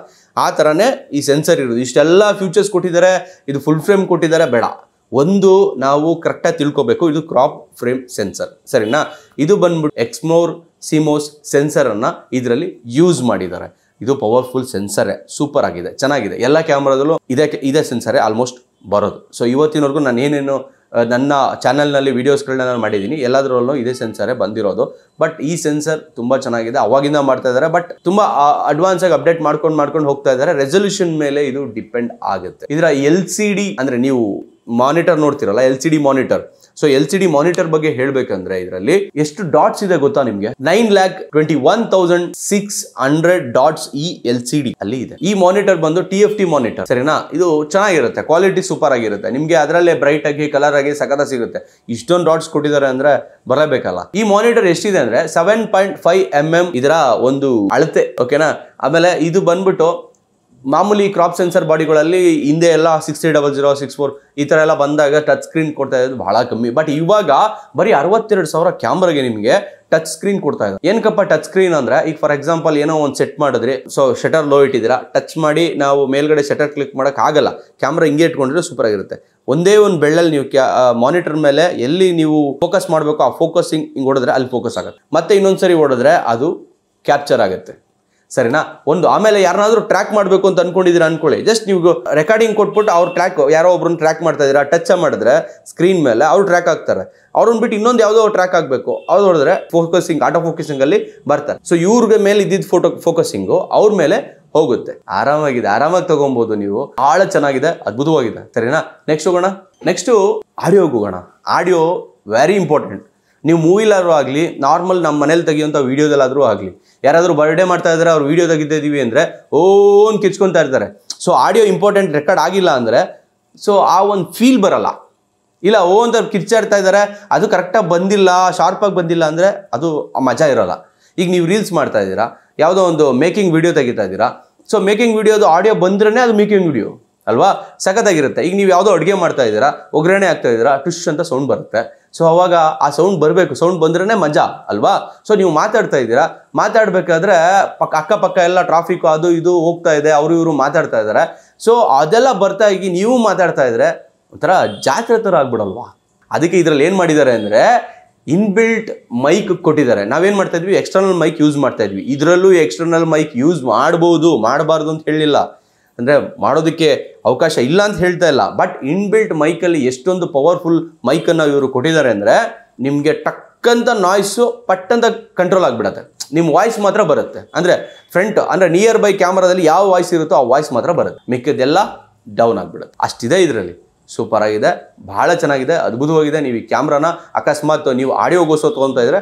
ಆ ಥರನೇ ಈ ಸೆನ್ಸರ್ ಇರೋದು. ಇಷ್ಟೆಲ್ಲ ಫ್ಯೂಚರ್ಸ್ ಕೊಟ್ಟಿದ್ದಾರೆ, ಇದು ಫುಲ್ ಫ್ರೇಮ್ ಕೊಟ್ಟಿದ್ದಾರೆ. ಬೇಡ, ಒಂದು ನಾವು ಕರೆಕ್ಟಾಗಿ ತಿಳ್ಕೊಬೇಕು, ಇದು ಕ್ರಾಪ್ ಫ್ರೇಮ್ ಸೆನ್ಸರ್, ಸರಿನಾ? ಇದು ಬಂದ್ಬಿಟ್ಟು ಎಕ್ಸ್ಪ್ಲೋರ್ CMOS ಸೆನ್ಸರನ್ನು ಇದರಲ್ಲಿ ಯೂಸ್ ಮಾಡಿದ್ದಾರೆ. ಇದು ಪವರ್ಫುಲ್ ಸೆನ್ಸರೇ, ಸೂಪರ್ ಆಗಿದೆ, ಚೆನ್ನಾಗಿದೆ. ಎಲ್ಲ ಕ್ಯಾಮ್ರಾದಲ್ಲೂ ಇದೇ ಸೆನ್ಸರೇ ಆಲ್ಮೋಸ್ಟ್ ಬರೋದು. ಸೊ ಇವತ್ತಿನವರೆಗೂ ನಾನು ಏನೇನು ನನ್ನ ಚಾನಲ್ನಲ್ಲಿ ವೀಡಿಯೋಸ್ಗಳನ್ನ ನಾನು ಮಾಡಿದ್ದೀನಿ ಎಲ್ಲದರಲ್ಲೂ ಇದೇ ಸೆನ್ಸರೇ ಬಂದಿರೋದು. ಬಟ್ ಈ ಸೆನ್ಸರ್ ತುಂಬ ಚೆನ್ನಾಗಿದೆ, ಅವಾಗಿಂದ ಮಾಡ್ತಾ ಇದ್ದಾರೆ. ಬಟ್ ತುಂಬ ಅಡ್ವಾನ್ಸ್ ಆಗಿ ಅಪ್ಡೇಟ್ ಮಾಡ್ಕೊಂಡು ಹೋಗ್ತಾ ಇದ್ದಾರೆ. ರೆಸಲ್ಯೂಷನ್ ಮೇಲೆ ಇದು ಡಿಪೆಂಡ್ ಆಗುತ್ತೆ. ಇದರ LCD ಅಂದರೆ ನೀವು ಮಾನಿಟರ್ ನೋಡ್ತಿರಲ್ಲ, LCD monitor. So LCD monitor ಬಗ್ಗೆ ಹೇಳ್ಬೇಕಂದ್ರೆ ಇದರಲ್ಲಿ ಎಷ್ಟು ಡಾಟ್ಸ್ ಇದೆ ಗೊತ್ತಾ ನಿಮ್ಗೆ? 9,21,600 ಡಾಟ್ಸ್ ಈ LCD ಅಲ್ಲಿ ಇದೆ. ಈ ಮಾನಿಟರ್ ಬಂದು TFT ಮಾನಿಟರ್, ಸರಿನಾ? ಇದು ಚೆನ್ನಾಗಿರುತ್ತೆ, ಕ್ವಾಲಿಟಿ ಸೂಪರ್ ಆಗಿರುತ್ತೆ, ನಿಮ್ಗೆ ಅದರಲ್ಲೇ ಬ್ರೈಟ್ ಆಗಿ ಕಲರ್ ಆಗಿ ಸಖತ್ ಸಿಗುತ್ತೆ. ಇಷ್ಟೊಂದು ಡಾಟ್ಸ್ ಕೊಟ್ಟಿದ್ದಾರೆ ಅಂದ್ರೆ ಬರಬೇಕಲ್ಲ. ಈ ಮಾನಿಟರ್ ಎಷ್ಟಿದೆ ಅಂದ್ರೆ 7.5 mm ಇದರ ಒಂದು ಅಳತೆ, ಓಕೆನಾ? ಆಮೇಲೆ ಇದು ಬಂದ್ಬಿಟ್ಟು ಮಾಮೂಲಿ ಕ್ರಾಪ್ ಸೆನ್ಸರ್ ಬಾಡಿಗಳಲ್ಲಿ ಹಿಂದೆ ಎಲ್ಲ 6300, 64 ಈ ಥರ ಎಲ್ಲ ಬಂದಾಗ ಟಚ್ ಸ್ಕ್ರೀನ್ ಕೊಡ್ತಾ ಇರೋದು ಬಹಳ ಕಮ್ಮಿ. ಬಟ್ ಇವಾಗ ಬರೀ 62,000 ಕ್ಯಾಮ್ರಾಗೆ ನಿಮಗೆ ಟಚ್ ಸ್ಕ್ರೀನ್ ಕೊಡ್ತಾ ಇದೆ. ಏನಕ್ಕಪ್ಪ ಟಚ್ ಸ್ಕ್ರೀನ್ ಅಂದ್ರೆ, ಈಗ ಫಾರ್ ಎಕ್ಸಾಂಪಲ್ ಏನೋ ಒಂದು ಸೆಟ್ ಮಾಡಿದ್ರಿ, ಸೊ ಶಟರ್ ಲೋ ಇಟ್ಟಿದ್ದೀರಾ, ಟಚ್ ಮಾಡಿ ನಾವು ಮೇಲ್ಗಡೆ ಶಟರ್ ಕ್ಲಿಕ್ ಮಾಡೋಕೆ ಆಗಲ್ಲ, ಕ್ಯಾಮ್ರಾ ಹಿಂಗೆ ಇಟ್ಕೊಂಡ್ರೆ ಸೂಪರ್ ಆಗಿರುತ್ತೆ. ಒಂದೇ ಒಂದು ಬೆಳ್ಳಲ್ಲಿ ನೀವು ಮಾನಿಟರ್ ಮೇಲೆ ಎಲ್ಲಿ ನೀವು ಫೋಕಸ್ ಮಾಡಬೇಕು ಆ ಫೋಕಸಿಂಗ್ ಹಿಂಗೆ ಹೊಡೆದ್ರೆ ಅಲ್ಲಿ ಫೋಕಸ್ ಆಗುತ್ತೆ, ಮತ್ತೆ ಇನ್ನೊಂದ್ಸರಿ ಹೊಡೆದ್ರೆ ಅದು ಕ್ಯಾಪ್ಚರ್ ಆಗುತ್ತೆ, ಸರಿನಾ? ಒಂದು ಆಮೇಲೆ ಯಾರನ್ನಾದ್ರೂ ಟ್ರ್ಯಾಕ್ ಮಾಡಬೇಕು ಅಂತ ಅನ್ಕೊಂಡಿದ್ದೀರಾ ಅನ್ಕೊಳ್ಳಿ, ಜಸ್ಟ್ ನೀವು ರೆಕಾರ್ಡಿಂಗ್ ಕೊಟ್ಬಿಟ್ಟು ಅವ್ರ ಟ್ರ್ಯಾಕ್ ಯಾರೋ ಒಬ್ರನ್ನ ಟ್ರ್ಯಾಕ್ ಮಾಡ್ತಾ ಇದ್ದೀರಾ, ಟಚ್ ಮಾಡಿದ್ರೆ ಸ್ಕ್ರೀನ್ ಮೇಲೆ ಅವ್ರು ಟ್ರ್ಯಾಕ್ ಆಗ್ತಾರೆ. ಅವ್ರನ್ನ ಬಿಟ್ಟು ಇನ್ನೊಂದು ಯಾವುದೋ ಟ್ರ್ಯಾಕ್ ಆಗಬೇಕು, ಅವ್ರು ಹೊಡೆದ್ರೆ ಫೋಕಸಿಂಗ್, ಆಟೋ ಫೋಕಸಿಂಗ್ ಅಲ್ಲಿ ಬರ್ತಾರೆ. ಸೊ ಇವ್ರಿಗೆ ಮೇಲೆ ಇದ್ದಿದ್ದು ಫೋಕಸಿಂಗು ಅವ್ರ ಮೇಲೆ ಹೋಗುತ್ತೆ. ಆರಾಮಾಗಿದೆ, ಆರಾಮಾಗಿ ತಗೊಬಹುದು ನೀವು. ಬಹಳ ಚೆನ್ನಾಗಿದೆ, ಅದ್ಭುತವಾಗಿದೆ, ಸರಿನಾ? ನೆಕ್ಸ್ಟ್ ಹೋಗೋಣ. ನೆಕ್ಸ್ಟ್ ಆಡಿಯೋಗೆ ಹೋಗೋಣ. Audio very important. ನೀವು ಮೂವಿಲಾದ್ರೂ ಆಗಲಿ, ನಾರ್ಮಲ್ ನಮ್ಮ ಮನೇಲಿ ತೆಗಿಯುವಂಥ ವೀಡಿಯೋದಲ್ಲಾದರೂ ಆಗಲಿ, ಯಾರಾದರೂ ಬರ್ಡೇ ಮಾಡ್ತಾ ಇದ್ದಾರೆ, ಅವ್ರು ವೀಡಿಯೋ ತೆಗಿತಿದ್ದೀವಿ ಅಂದರೆ ಓನ್ ಕಿಚ್ಕೊತಾ ಇರ್ತಾರೆ. ಸೊ ಆಡಿಯೋ ಇಂಪಾರ್ಟೆಂಟ್, ರೆಕಾರ್ಡ್ ಆಗಿಲ್ಲ ಅಂದರೆ ಸೊ ಆ ಒಂದು ಫೀಲ್ ಬರಲ್ಲ. ಇಲ್ಲ ಅಂತ ಕಿರ್ಚಾಡ್ತಾ ಇದ್ದಾರೆ, ಅದು ಕರೆಕ್ಟಾಗಿ ಬಂದಿಲ್ಲ, ಶಾರ್ಪಾಗಿ ಬಂದಿಲ್ಲ ಅಂದರೆ ಅದು ಮಜಾ ಇರೋಲ್ಲ. ಈಗ ನೀವು ರೀಲ್ಸ್ ಮಾಡ್ತಾ ಇದ್ದೀರಾ, ಯಾವುದೋ ಒಂದು ಮೇಕಿಂಗ್ ವಿಡಿಯೋ ತೆಗಿತಾ ಇದ್ದೀರಾ, ಸೊ ಮೇಕಿಂಗ್ ವಿಡಿಯೋದು ಆಡಿಯೋ ಬಂದ್ರೇ ಅದು ಮೇಕಿಂಗ್ ವಿಡಿಯೋ ಅಲ್ವಾ, ಸಖತ್ತಾಗಿರುತ್ತೆ. ಈಗ ನೀವು ಯಾವುದೋ ಅಡುಗೆ ಮಾಡ್ತಾ ಇದ್ದೀರಾ, ಒಗ್ಗರಣೆ ಆಗ್ತಾ ಇದ್ದೀರಾ, ಟುಶ್ ಅಂತ ಸೌಂಡ್ ಬರುತ್ತೆ. ಸೊ ಅವಾಗ ಆ ಸೌಂಡ್ ಬರಬೇಕು, ಸೌಂಡ್ ಬಂದ್ರೇ ಮಜಾ ಅಲ್ವಾ. ಸೊ ನೀವು ಮಾತಾಡ್ತಾ ಇದ್ದೀರಾ, ಮಾತಾಡಬೇಕಾದ್ರೆ ಅಕ್ಕಪಕ್ಕ ಎಲ್ಲ ಟ್ರಾಫಿಕ್ ಅದು ಇದು ಹೋಗ್ತಾ ಇದೆ, ಅವರು ಇವರು ಮಾತಾಡ್ತಾ ಇದ್ದಾರೆ. ಸೊ ಅದೆಲ್ಲ ಬರ್ತಾ ಈಗ ನೀವು ಮಾತಾಡ್ತಾ ಇದ್ರೆ ಒಂಥರ ಜಾತ್ರೆ ಥರ ಆಗ್ಬಿಡಲ್ವಾ. ಅದಕ್ಕೆ ಇದರಲ್ಲಿ ಏನು ಮಾಡಿದ್ದಾರೆ ಅಂದರೆ ಇನ್ಬಿಲ್ಟ್ ಮೈಕ್ ಕೊಟ್ಟಿದ್ದಾರೆ. ನಾವೇನು ಮಾಡ್ತಾ ಇದ್ವಿ, ಎಕ್ಸ್ಟರ್ನಲ್ ಮೈಕ್ ಯೂಸ್ ಮಾಡ್ತಾ ಇದ್ವಿ. ಇದರಲ್ಲೂ ಎಕ್ಸ್ಟರ್ನಲ್ ಮೈಕ್ ಯೂಸ್ ಮಾಡ್ಬೋದು, ಮಾಡಬಾರ್ದು ಅಂತ ಹೇಳಿಲ್ಲ, ಅಂದರೆ ಮಾಡೋದಕ್ಕೆ ಅವಕಾಶ ಇಲ್ಲ ಅಂತ ಹೇಳ್ತಾ ಇಲ್ಲ. ಬಟ್ ಇನ್ಬಿಲ್ಟ್ ಮೈಕಲ್ಲಿ ಎಷ್ಟೊಂದು ಪವರ್ಫುಲ್ ಮೈಕನ್ನು ಇವರು ಕೊಟ್ಟಿದ್ದಾರೆ ಅಂದರೆ ನಿಮಗೆ ಟಕ್ಕಂತ ನಾಯ್ಸು ಪಟ್ಟಂತ ಕಂಟ್ರೋಲ್ ಆಗಿಬಿಡತ್ತೆ, ನಿಮ್ಮ ವಾಯ್ಸ್ ಮಾತ್ರ ಬರುತ್ತೆ. ಅಂದರೆ ಫ್ರಂಟ್ ಅಂದರೆ ನಿಯರ್ ಬೈ ಕ್ಯಾಮ್ರಾದಲ್ಲಿ ಯಾವ ವಾಯ್ಸ್ ಇರುತ್ತೋ ಆ ವಾಯ್ಸ್ ಮಾತ್ರ ಬರುತ್ತೆ, ಮಿಕ್ಕಿದ್ದೆಲ್ಲ ಡೌನ್ ಆಗಿಬಿಡುತ್ತೆ. ಅಷ್ಟಿದೆ ಇದರಲ್ಲಿ. ಸೂಪರ್ ಆಗಿದೆ, ಬಹಳ ಚೆನ್ನಾಗಿದೆ, ಅದ್ಭುತವಾಗಿದೆ. ನೀವು ಈ ಕ್ಯಾಮ್ರಾನ ಅಕಸ್ಮಾತ್ ನೀವು ಆಡಿಯೋಗೋಸ್ಕರ ತೊಗೊತಾ ಇದ್ರೆ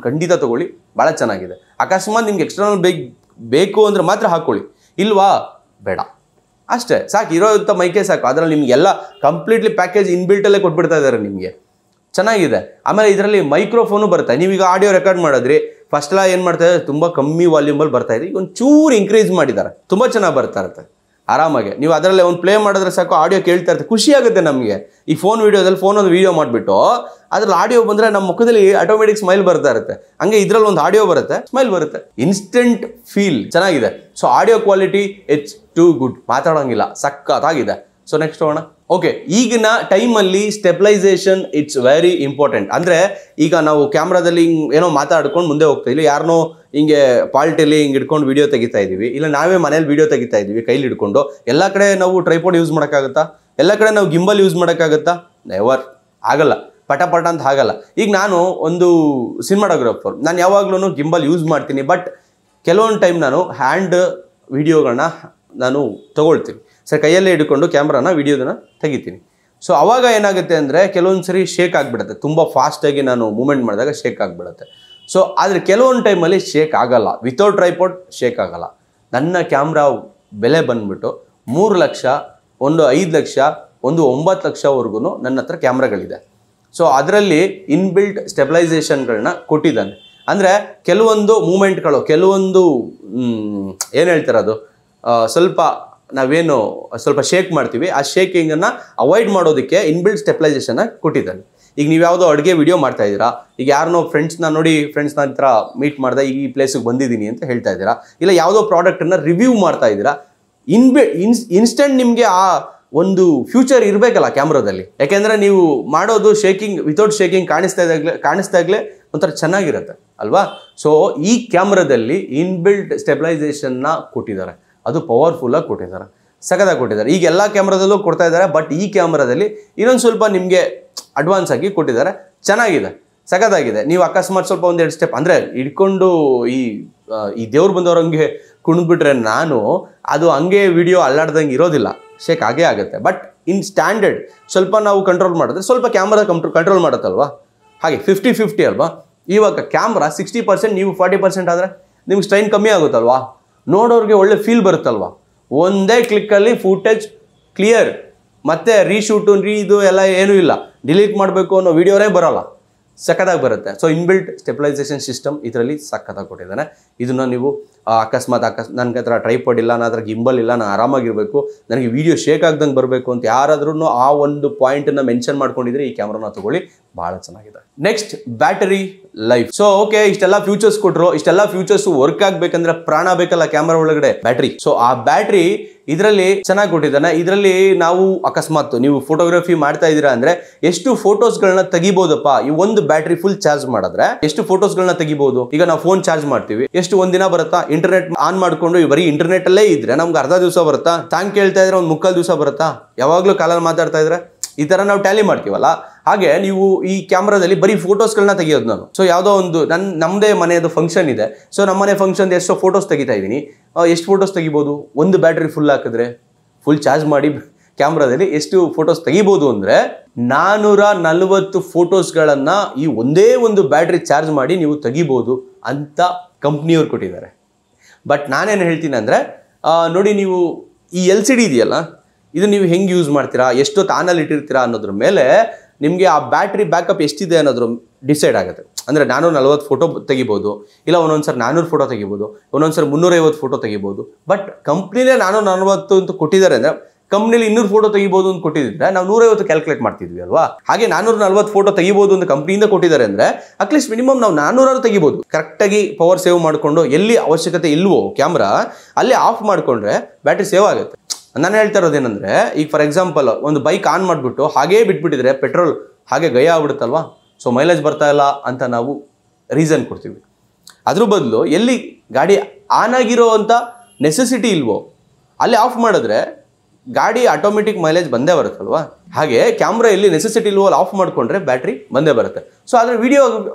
ಖಂಡಿತ ತೊಗೊಳ್ಳಿ, ಭಾಳ ಚೆನ್ನಾಗಿದೆ. ಅಕಸ್ಮಾತ್ ನಿಮ್ಗೆ ಎಕ್ಸ್ಟರ್ನಲ್ ಬೇಕು ಅಂದರೆ ಮಾತ್ರ ಹಾಕ್ಕೊಳ್ಳಿ, ಇಲ್ವಾ ಬೇಡ, ಅಷ್ಟೇ ಸಾಕು. ಇರೋಂಥ ಮೈಕೆ ಸಾಕು. ಅದರಲ್ಲಿ ನಿಮಗೆಲ್ಲ ಕಂಪ್ಲೀಟ್ಲಿ ಪ್ಯಾಕೇಜ್ ಇನ್ಬಿಲ್ಟಲ್ಲೇ ಕೊಟ್ಬಿಡ್ತಾ ಇದ್ದಾರೆ ನಿಮಗೆ, ಚೆನ್ನಾಗಿದೆ. ಆಮೇಲೆ ಇದರಲ್ಲಿ ಮೈಕ್ರೋಫೋನು ಬರುತ್ತೆ. ನೀವೀಗ ಆಡಿಯೋ ರೆಕಾರ್ಡ್ ಮಾಡಿದ್ರಿ, ಫಸ್ಟ್ ಎಲ್ಲ ಏನು ಮಾಡ್ತಾ ಇದ್ದಾರೆ, ತುಂಬ ಕಮ್ಮಿ ವಾಲ್ಯೂಮಲ್ಲಿ ಬರ್ತಾ ಇದೆ, ಈಗ ಒಂದು ಚೂರು ಇನ್ಕ್ರೀಸ್ ಮಾಡಿದ್ದಾರೆ, ತುಂಬ ಚೆನ್ನಾಗಿ ಬರ್ತಾ ಇರುತ್ತೆ ಆರಾಮಾಗಿ. ನೀವು ಅದರಲ್ಲೇ ಒಂದು ಪ್ಲೇ ಮಾಡಿದ್ರೆ ಸಾಕು, ಆಡಿಯೋ ಕೇಳ್ತಾ ಇರುತ್ತೆ, ಖುಷಿ ಆಗುತ್ತೆ ನಮಗೆ. ಈ ಫೋನ್ ವೀಡಿಯೋದಲ್ಲಿ ಫೋನೊಂದು ವೀಡಿಯೋ ಮಾಡಿಬಿಟ್ಟು ಅದ್ರಲ್ಲಿ ಆಡಿಯೋ ಬಂದರೆ ನಮ್ಮ ಮುಖದಲ್ಲಿ ಆಟೋಮೆಟಿಕ್ ಸ್ಮೈಲ್ ಬರ್ತಾ ಇರುತ್ತೆ. ಹಂಗೆ ಇದರಲ್ಲಿ ಒಂದು ಆಡಿಯೋ ಬರುತ್ತೆ, ಸ್ಮೈಲ್ ಬರುತ್ತೆ, ಇನ್ಸ್ಟೆಂಟ್ ಫೀಲ್ ಚೆನ್ನಾಗಿದೆ. So audio quality it's too good, ಮಾತಾಡೋಂಗಿಲ್ಲ, ಸಖತ್ತಾಗಿದೆ. ಸೊ ನೆಕ್ಸ್ಟ್ ಹೋಗೋಣ. ಓಕೆ, ಈಗಿನ ಟೈಮಲ್ಲಿ ಸ್ಟೆಬಿಲೈಸೇಷನ್ ಇಟ್ಸ್ ವೆರಿ ಇಂಪಾರ್ಟೆಂಟ್. ಅಂದರೆ ಈಗ ನಾವು ಕ್ಯಾಮ್ರಾದಲ್ಲಿ ಹಿಂಗೆ ಏನೋ ಮಾತಾಡ್ಕೊಂಡು ಮುಂದೆ ಹೋಗ್ತಾ ಇಲ್ಲ, ಯಾರನ್ನೋ ಹಿಂಗೆ ಪಾಲ್ಟಲ್ಲಿ ಹಿಂಗೆ ಹಿಡ್ಕೊಂಡು ವೀಡಿಯೋ ತೆಗಿತಾ ಇದ್ದೀವಿ, ಇಲ್ಲ ನಾವೇ ಮನೇಲಿ ವೀಡಿಯೋ ತೆಗಿತಾ ಇದ್ದೀವಿ ಕೈಲಿ ಹಿಡ್ಕೊಂಡು. ಎಲ್ಲ ಕಡೆ ನಾವು ಟ್ರೈಪಾಡ್ ಯೂಸ್ ಮಾಡೋಕ್ಕಾಗುತ್ತಾ? ಎಲ್ಲ ಕಡೆ ನಾವು ಗಿಂಬಲ್ ಯೂಸ್ ಮಾಡೋಕ್ಕಾಗುತ್ತಾ? ನೆವರ್, ಆಗಲ್ಲ, ಪಟ ಅಂತ ಆಗಲ್ಲ. ಈಗ ನಾನು ಒಂದು ಸಿನಿಮಾಟೋಗ್ರಾಫರ್, ನಾನು ಯಾವಾಗಲೂ ಗಿಂಬಲ್ ಯೂಸ್ ಮಾಡ್ತೀನಿ, ಬಟ್ ಕೆಲವೊಂದು ಟೈಮ್ ನಾನು ಹ್ಯಾಂಡ್ ವೀಡಿಯೋಗಳನ್ನ ನಾನು ತೊಗೊಳ್ತೀನಿ, ಸರ್ ಕೈಯಲ್ಲೇ ಹಿಡ್ಕೊಂಡು ಕ್ಯಾಮ್ರಾನ ವೀಡಿಯೋದನ್ನ ತೆಗಿತೀನಿ. ಸೊ ಅವಾಗ ಏನಾಗುತ್ತೆ ಅಂದರೆ ಕೆಲವೊಂದು ಸರಿ ಶೇಕ್ ಆಗಿಬಿಡುತ್ತೆ, ತುಂಬ ಫಾಸ್ಟಾಗಿ ನಾನು ಮೂಮೆಂಟ್ ಮಾಡಿದಾಗ ಶೇಕ್ ಆಗಿಬಿಡುತ್ತೆ. ಸೊ ಆದರೆ ಕೆಲವೊಂದು ಟೈಮಲ್ಲಿ ಶೇಕ್ ಆಗಲ್ಲ, ವಿತೌಟ್ ಟ್ರೈಪಾಡ್ ಶೇಕ್ ಆಗಲ್ಲ. ನನ್ನ ಕ್ಯಾಮ್ರಾ ಬೆಲೆ ಬಂದುಬಿಟ್ಟು 3 ಲಕ್ಷ, ಒಂದು 5 ಲಕ್ಷ, ಒಂದು 9 ಲಕ್ಷವರೆಗೂ ನನ್ನ ಹತ್ರ ಕ್ಯಾಮ್ರಾಗಳಿದೆ. ಸೊ ಅದರಲ್ಲಿ ಇನ್ಬಿಲ್ಟ್ ಸ್ಟೆಬಿಲೈಸೇಷನ್ಗಳನ್ನ ಕೊಟ್ಟಿದ್ದಾನೆ. ಅಂದರೆ ಕೆಲವೊಂದು ಮೂಮೆಂಟ್ಗಳು, ಕೆಲವೊಂದು ಏನು ಹೇಳ್ತಾರೆ ಅದು ಸ್ವಲ್ಪ ನಾವೇನು ಸ್ವಲ್ಪ ಶೇಕ್ ಮಾಡ್ತೀವಿ, ಆ ಶೇಕಿಂಗನ್ನು ಅವಾಯ್ಡ್ ಮಾಡೋದಕ್ಕೆ ಇನ್ಬಿಲ್ಟ್ ಸ್ಟೆಬಿಲೈಸೇಷನ್ನ ಕೊಟ್ಟಿದ್ದಾನೆ. ಈಗ ನೀವು ಯಾವುದೋ ಅಡುಗೆ ವಿಡಿಯೋ ಮಾಡ್ತಾ ಇದ್ದೀರಾ, ಈಗ ಯಾರನ್ನೋ ಫ್ರೆಂಡ್ಸ್ನ ನೋಡಿ, ಫ್ರೆಂಡ್ಸ್ನ ಹತ್ರ ಮೀಟ್ ಮಾಡಿದೆ, ಈ ಪ್ಲೇಸಿಗೆ ಬಂದಿದ್ದೀನಿ ಅಂತ ಹೇಳ್ತಾ ಇದ್ದೀರಾ, ಇಲ್ಲ ಯಾವುದೋ ಪ್ರಾಡಕ್ಟನ್ನು ರಿವ್ಯೂ ಮಾಡ್ತಾ ಇದ್ದೀರಾ, ಇನ್ಸ್ಟೆಂಟ್ ನಿಮಗೆ ಆ ಒಂದು ಫ್ಯೂಚರ್ ಇರಬೇಕಲ್ಲ ಕ್ಯಾಮ್ರಾದಲ್ಲಿ. ಯಾಕೆಂದರೆ ನೀವು ಮಾಡೋದು ಶೇಕಿಂಗ್, ವಿತೌಟ್ ಶೇಕಿಂಗ್ ಕಾಣಿಸ್ದಾಗಲೇ ಒಂಥರ ಚೆನ್ನಾಗಿರುತ್ತೆ ಅಲ್ವಾ. ಸೊ ಈ ಕ್ಯಾಮ್ರಾದಲ್ಲಿ ಇನ್ಬಿಲ್ಟ್ ಸ್ಟೆಬಿಲೈಸೇಷನ್ನ ಕೊಟ್ಟಿದ್ದಾರೆ, ಅದು ಪವರ್ಫುಲ್ಲಾಗಿ ಕೊಟ್ಟಿದ್ದಾರೆ, ಸಖತ್ತಾಗಿ ಕೊಟ್ಟಿದ್ದಾರೆ. ಈಗ ಎಲ್ಲ ಕ್ಯಾಮ್ರಾದಲ್ಲೂ ಕೊಡ್ತಾ ಇದ್ದಾರೆ, ಬಟ್ ಈ ಕ್ಯಾಮ್ರಾದಲ್ಲಿ ಇನ್ನೊಂದು ಸ್ವಲ್ಪ ನಿಮಗೆ ಅಡ್ವಾನ್ಸ್ ಆಗಿ ಕೊಟ್ಟಿದ್ದಾರೆ, ಚೆನ್ನಾಗಿದೆ, ಸಖತ್ತಾಗಿದೆ. ನೀವು ಅಕಸ್ಮಾತ್ ಸ್ವಲ್ಪ ಒಂದೆರಡು ಸ್ಟೆಪ್ ಅಂದರೆ ಹಿಡ್ಕೊಂಡು ಈ ದೇವ್ರು ಬಂದವ್ರು ಹಂಗೆ ಕುಣಿದ್ಬಿಟ್ರೆ ನಾನು ಅದು ಹಂಗೆ ವಿಡಿಯೋ ಅಲ್ಲಾಡ್ದಂಗೆ ಇರೋದಿಲ್ಲ, ಶೇಕ್ ಆಗೇ ಆಗುತ್ತೆ. ಬಟ್ ಇನ್ ಸ್ಟ್ಯಾಂಡರ್ಡ್ ಸ್ವಲ್ಪ ನಾವು ಕಂಟ್ರೋಲ್ ಮಾಡಿದ್ರೆ ಸ್ವಲ್ಪ ಕ್ಯಾಮ್ರಾ ಕಂಟ್ರೋಲ್ ಮಾಡುತ್ತಲ್ವಾ, ಹಾಗೆ 50-50 ಅಲ್ವಾ. ಇವಾಗ ಕ್ಯಾಮ್ರಾ 60%, ನೀವು 40% ಆದರೆ ನಿಮ್ಗೆ ಸ್ಟ್ರೈನ್ ಕಮ್ಮಿ ಆಗುತ್ತಲ್ವಾ, ನೋಡೋರಿಗೆ ಒಳ್ಳೆ ಫೀಲ್ ಬರುತ್ತಲ್ವಾ. ಒಂದೇ ಕ್ಲಿಕ್ಕಲ್ಲಿ ಫುಟೇಜ್ ಕ್ಲಿಯರ್, ಮತ್ತೆ ರೀಶೂಟು ಇದು ಎಲ್ಲ ಏನೂ ಇಲ್ಲ, ಡಿಲೀಟ್ ಮಾಡಬೇಕು ಅನ್ನೋ ವಿಡಿಯೋರೇ ಬರೋಲ್ಲ, ಸಖತ್ತಾಗಿ ಬರುತ್ತೆ. ಸೊ ಇನ್ಬಿಲ್ಟ್ ಸ್ಟೆಬಿಲೈಸೇಷನ್ ಸಿಸ್ಟಮ್ ಇದರಲ್ಲಿ ಸಖತ್ತಾಗಿ ಕೊಟ್ಟಿದ್ದಾನೆ. ಇದನ್ನು ನೀವು ಅಕಸ್ಮಾತ್ ನನಗೆ ಹತ್ರ ಟ್ರೈಪಾಡ್ ಇಲ್ಲ, ನನ್ನ ಹತ್ರ ಗಿಂಬಲ್ ಇಲ್ಲ, ನಾನು ಆರಾಮಾಗಿರಬೇಕು, ನನಗೆ ವೀಡಿಯೋ ಶೇಕ್ ಆಗ್ದಂಗೆ ಬರಬೇಕು ಅಂತ ಯಾರಾದ್ರೂ ಆ ಒಂದು ಪಾಯಿಂಟನ್ನು ಮೆನ್ಷನ್ ಮಾಡ್ಕೊಂಡಿದ್ರೆ ಈ ಕ್ಯಾಮ್ರಾನ ತಗೊಳ್ಳಿ, ಭಾಳ ಚೆನ್ನಾಗಿದೆ. Next battery life. So okay, ಇಷ್ಟೆಲ್ಲ ಫ್ಯೂಚರ್ಸ್ ಕೊಟ್ಟರು, ಇಷ್ಟೆಲ್ಲ ಫ್ಯೂಚರ್ಸ್ ವರ್ಕ್ ಆಗಬೇಕಂದ್ರೆ ಪ್ರಾಣ ಬೇಕಲ್ಲ ಕ್ಯಾಮ್ರಾ ಒಳಗಡೆ, ಬ್ಯಾಟ್ರಿ. ಸೊ ಆ ಬ್ಯಾಟ್ರಿ ಇದರಲ್ಲಿ ಚೆನ್ನಾಗಿ ಕೊಟ್ಟಿದ್ದಾನೆ. ಇದರಲ್ಲಿ ನಾವು ಅಕಸ್ಮಾತ್ ನೀವು ಫೋಟೋಗ್ರಫಿ ಮಾಡ್ತಾ ಇದ್ದೀರಾ ಅಂದ್ರೆ ಎಷ್ಟು ಫೋಟೋಸ್ಗಳನ್ನ ತೆಗಿಬಹುದಪ್ಪ, ಈ ಒಂದು ಬ್ಯಾಟ್ರಿ ಫುಲ್ ಚಾರ್ಜ್ ಮಾಡಿದ್ರೆ ಎಷ್ಟು ಫೋಟೋಸ್ಗಳನ್ನ ತೆಗಿಬಹುದು. ಈಗ ನಾವು ಫೋನ್ ಚಾರ್ಜ್ ಮಾಡ್ತೀವಿ, ಎಷ್ಟು ಒಂದಿನ ಬರುತ್ತಾ, ಇಂಟರ್ನೆಟ್ ಆನ್ ಮಾಡ್ಕೊಂಡು ಬರೀ ಇಂಟರ್ನೆಟ್ ಅಲ್ಲೇ ಇದ್ರೆ ನಮ್ಗೆ ಅರ್ಧ ದಿವಸ ಬರುತ್ತಾ, ಸಾಂಗ್ ಕೇಳ್ತಾ ಇದ್ರೆ ಒಂದು ಮುಕ್ಕಾಲು ದಿವಸ ಬರುತ್ತಾ, ಯಾವಾಗಲೂ ಕಾಲಲ್ಲಿ ಮಾತಾಡ್ತಾ ಇದ್ರೆ, ಈ ತರ ನಾವು ಟ್ಯಾಲಿ ಮಾಡ್ತೀವಲ್ಲ. ಹಾಗೆ ನೀವು ಈ ಕ್ಯಾಮ್ರಾದಲ್ಲಿ ಬರೀ ಫೋಟೋಸ್ಗಳನ್ನ ತೆಗಿಯೋದು ನಾನು. ಸೊ ಯಾವುದೋ ಒಂದು ನಮ್ಮದೇ ಮನೆಯದು ಫಂಕ್ಷನ್ ಇದೆ, ಸೊ ನಮ್ಮನೆ ಫಂಕ್ಷನ್ ಎಷ್ಟೋ ಫೋಟೋಸ್ ತೆಗಿತಾ ಇದ್ದೀನಿ. ಎಷ್ಟು ಫೋಟೋಸ್ ತೆಗಿಬೋದು, ಒಂದು ಬ್ಯಾಟ್ರಿ ಫುಲ್ ಹಾಕಿದ್ರೆ, ಫುಲ್ ಚಾರ್ಜ್ ಮಾಡಿ ಕ್ಯಾಮ್ರಾದಲ್ಲಿ ಎಷ್ಟು ಫೋಟೋಸ್ ತೆಗಿಬೋದು ಅಂದರೆ 440 ಫೋಟೋಸ್ಗಳನ್ನು ಈ ಒಂದೇ ಒಂದು ಬ್ಯಾಟ್ರಿ ಚಾರ್ಜ್ ಮಾಡಿ ನೀವು ತೆಗಿಬೋದು ಅಂತ ಕಂಪ್ನಿಯವ್ರು ಕೊಟ್ಟಿದ್ದಾರೆ. ಬಟ್ ನಾನೇನು ಹೇಳ್ತೀನಿ ಅಂದರೆ, ನೋಡಿ ನೀವು ಈ LCD ಇದೆಯಲ್ಲ, ಇದು ನೀವು ಹೆಂಗೆ ಯೂಸ್ ಮಾಡ್ತೀರಾ, ಎಷ್ಟೊತ್ತು ಆನಲ್ಲಿ ಇಟ್ಟಿರ್ತೀರಾ ಅನ್ನೋದ್ರ ಮೇಲೆ ನಿಮಗೆ ಆ ಬ್ಯಾಟ್ರಿ ಬ್ಯಾಕಪ್ ಎಷ್ಟಿದೆ ಅನ್ನೋದ್ರ ಡಿಸೈಡ್ ಆಗುತ್ತೆ. ಅಂದರೆ 440 ಫೋಟೋ ತೆಗಿಬೋದು, ಇಲ್ಲ ಒಂದೊಂದ್ಸರಿ 400 ಫೋಟೋ ತೆಗಿಬೋದು, ಒಂದೊಂದ್ಸರಿ 350 ಫೋಟೋ ತೆಗಿಬೋದು. ಬಟ್ ಕಂಪ್ನಿಲೇ 440 ಅಂತ ಕೊಟ್ಟಿದ್ದಾರೆ ಅಂದರೆ, ಕಂಪ್ನಿಲಿ 200 ಫೋಟೋ ತೆಗಿಬೋದು ಅಂತ ಕೊಟ್ಟಿದ್ರೆ ನಾವು 150 ಕ್ಯಾಲ್ಕುಲೇಟ್ ಮಾಡ್ತಿದ್ವಿ ಅಲ್ವಾ. ಹಾಗೆ 440 ಫೋಟೋ ತೆಗಿಬೋದು ಅಂತ ಕಂಪ್ನಿಯಿಂದ ಕೊಟ್ಟಿದ್ದಾರೆ ಅಂದರೆ ಅಟ್ಲೀಸ್ಟ್ ಮಿನಿಮಮ್ ನಾವು 400 ತೆಗಿಬೋದು. ಕರೆಕ್ಟಾಗಿ ಪವರ್ ಸೇವ್ ಮಾಡಿಕೊಂಡು, ಎಲ್ಲಿ ಅವಶ್ಯಕತೆ ಇಲ್ವೋ ಕ್ಯಾಮ್ರಾ ಅಲ್ಲಿ ಆಫ್ ಮಾಡಿಕೊಂಡ್ರೆ ಬ್ಯಾಟ್ರಿ ಸೇವ್ ಆಗುತ್ತೆ. ನಾನು ಹೇಳ್ತಾ ಇರೋದೇನೆಂದರೆ, ಈಗ ಫಾರ್ ಎಕ್ಸಾಂಪಲ್ ಒಂದು ಬೈಕ್ ಆನ್ ಮಾಡಿಬಿಟ್ಟು ಹಾಗೇ ಬಿಟ್ಬಿಟ್ಟಿದ್ರೆ ಪೆಟ್ರೋಲ್ ಹಾಗೆ ಗಯ ಆಗ್ಬಿಡುತ್ತಲ್ವಾ. ಸೊ ಮೈಲೇಜ್ ಬರ್ತಾ ಇಲ್ಲ ಅಂತ ನಾವು ರೀಸನ್ ಕೊಡ್ತೀವಿ. ಅದ್ರ ಬದಲು ಎಲ್ಲಿ ಗಾಡಿ ಆನ್ ಆಗಿರೋ ಅಂಥ ನೆಸೆಸಿಟಿ ಇಲ್ವೋ ಅಲ್ಲಿ ಆಫ್ ಮಾಡಿದ್ರೆ ಗಾಡಿ ಆಟೋಮೆಟಿಕ್ ಮೈಲೇಜ್ ಬಂದೇ ಬರುತ್ತಲ್ವಾ. ಹಾಗೆ ಕ್ಯಾಮ್ರಾ ಎಲ್ಲಿ ನೆಸೆಸಿಟಿ ಇಲ್ವೋ ಅಲ್ಲಿ ಆಫ್ ಮಾಡಿಕೊಂಡ್ರೆ ಬ್ಯಾಟ್ರಿ ಬಂದೇ ಬರುತ್ತೆ. ಸೊ ಆದರೆ ವಿಡಿಯೋ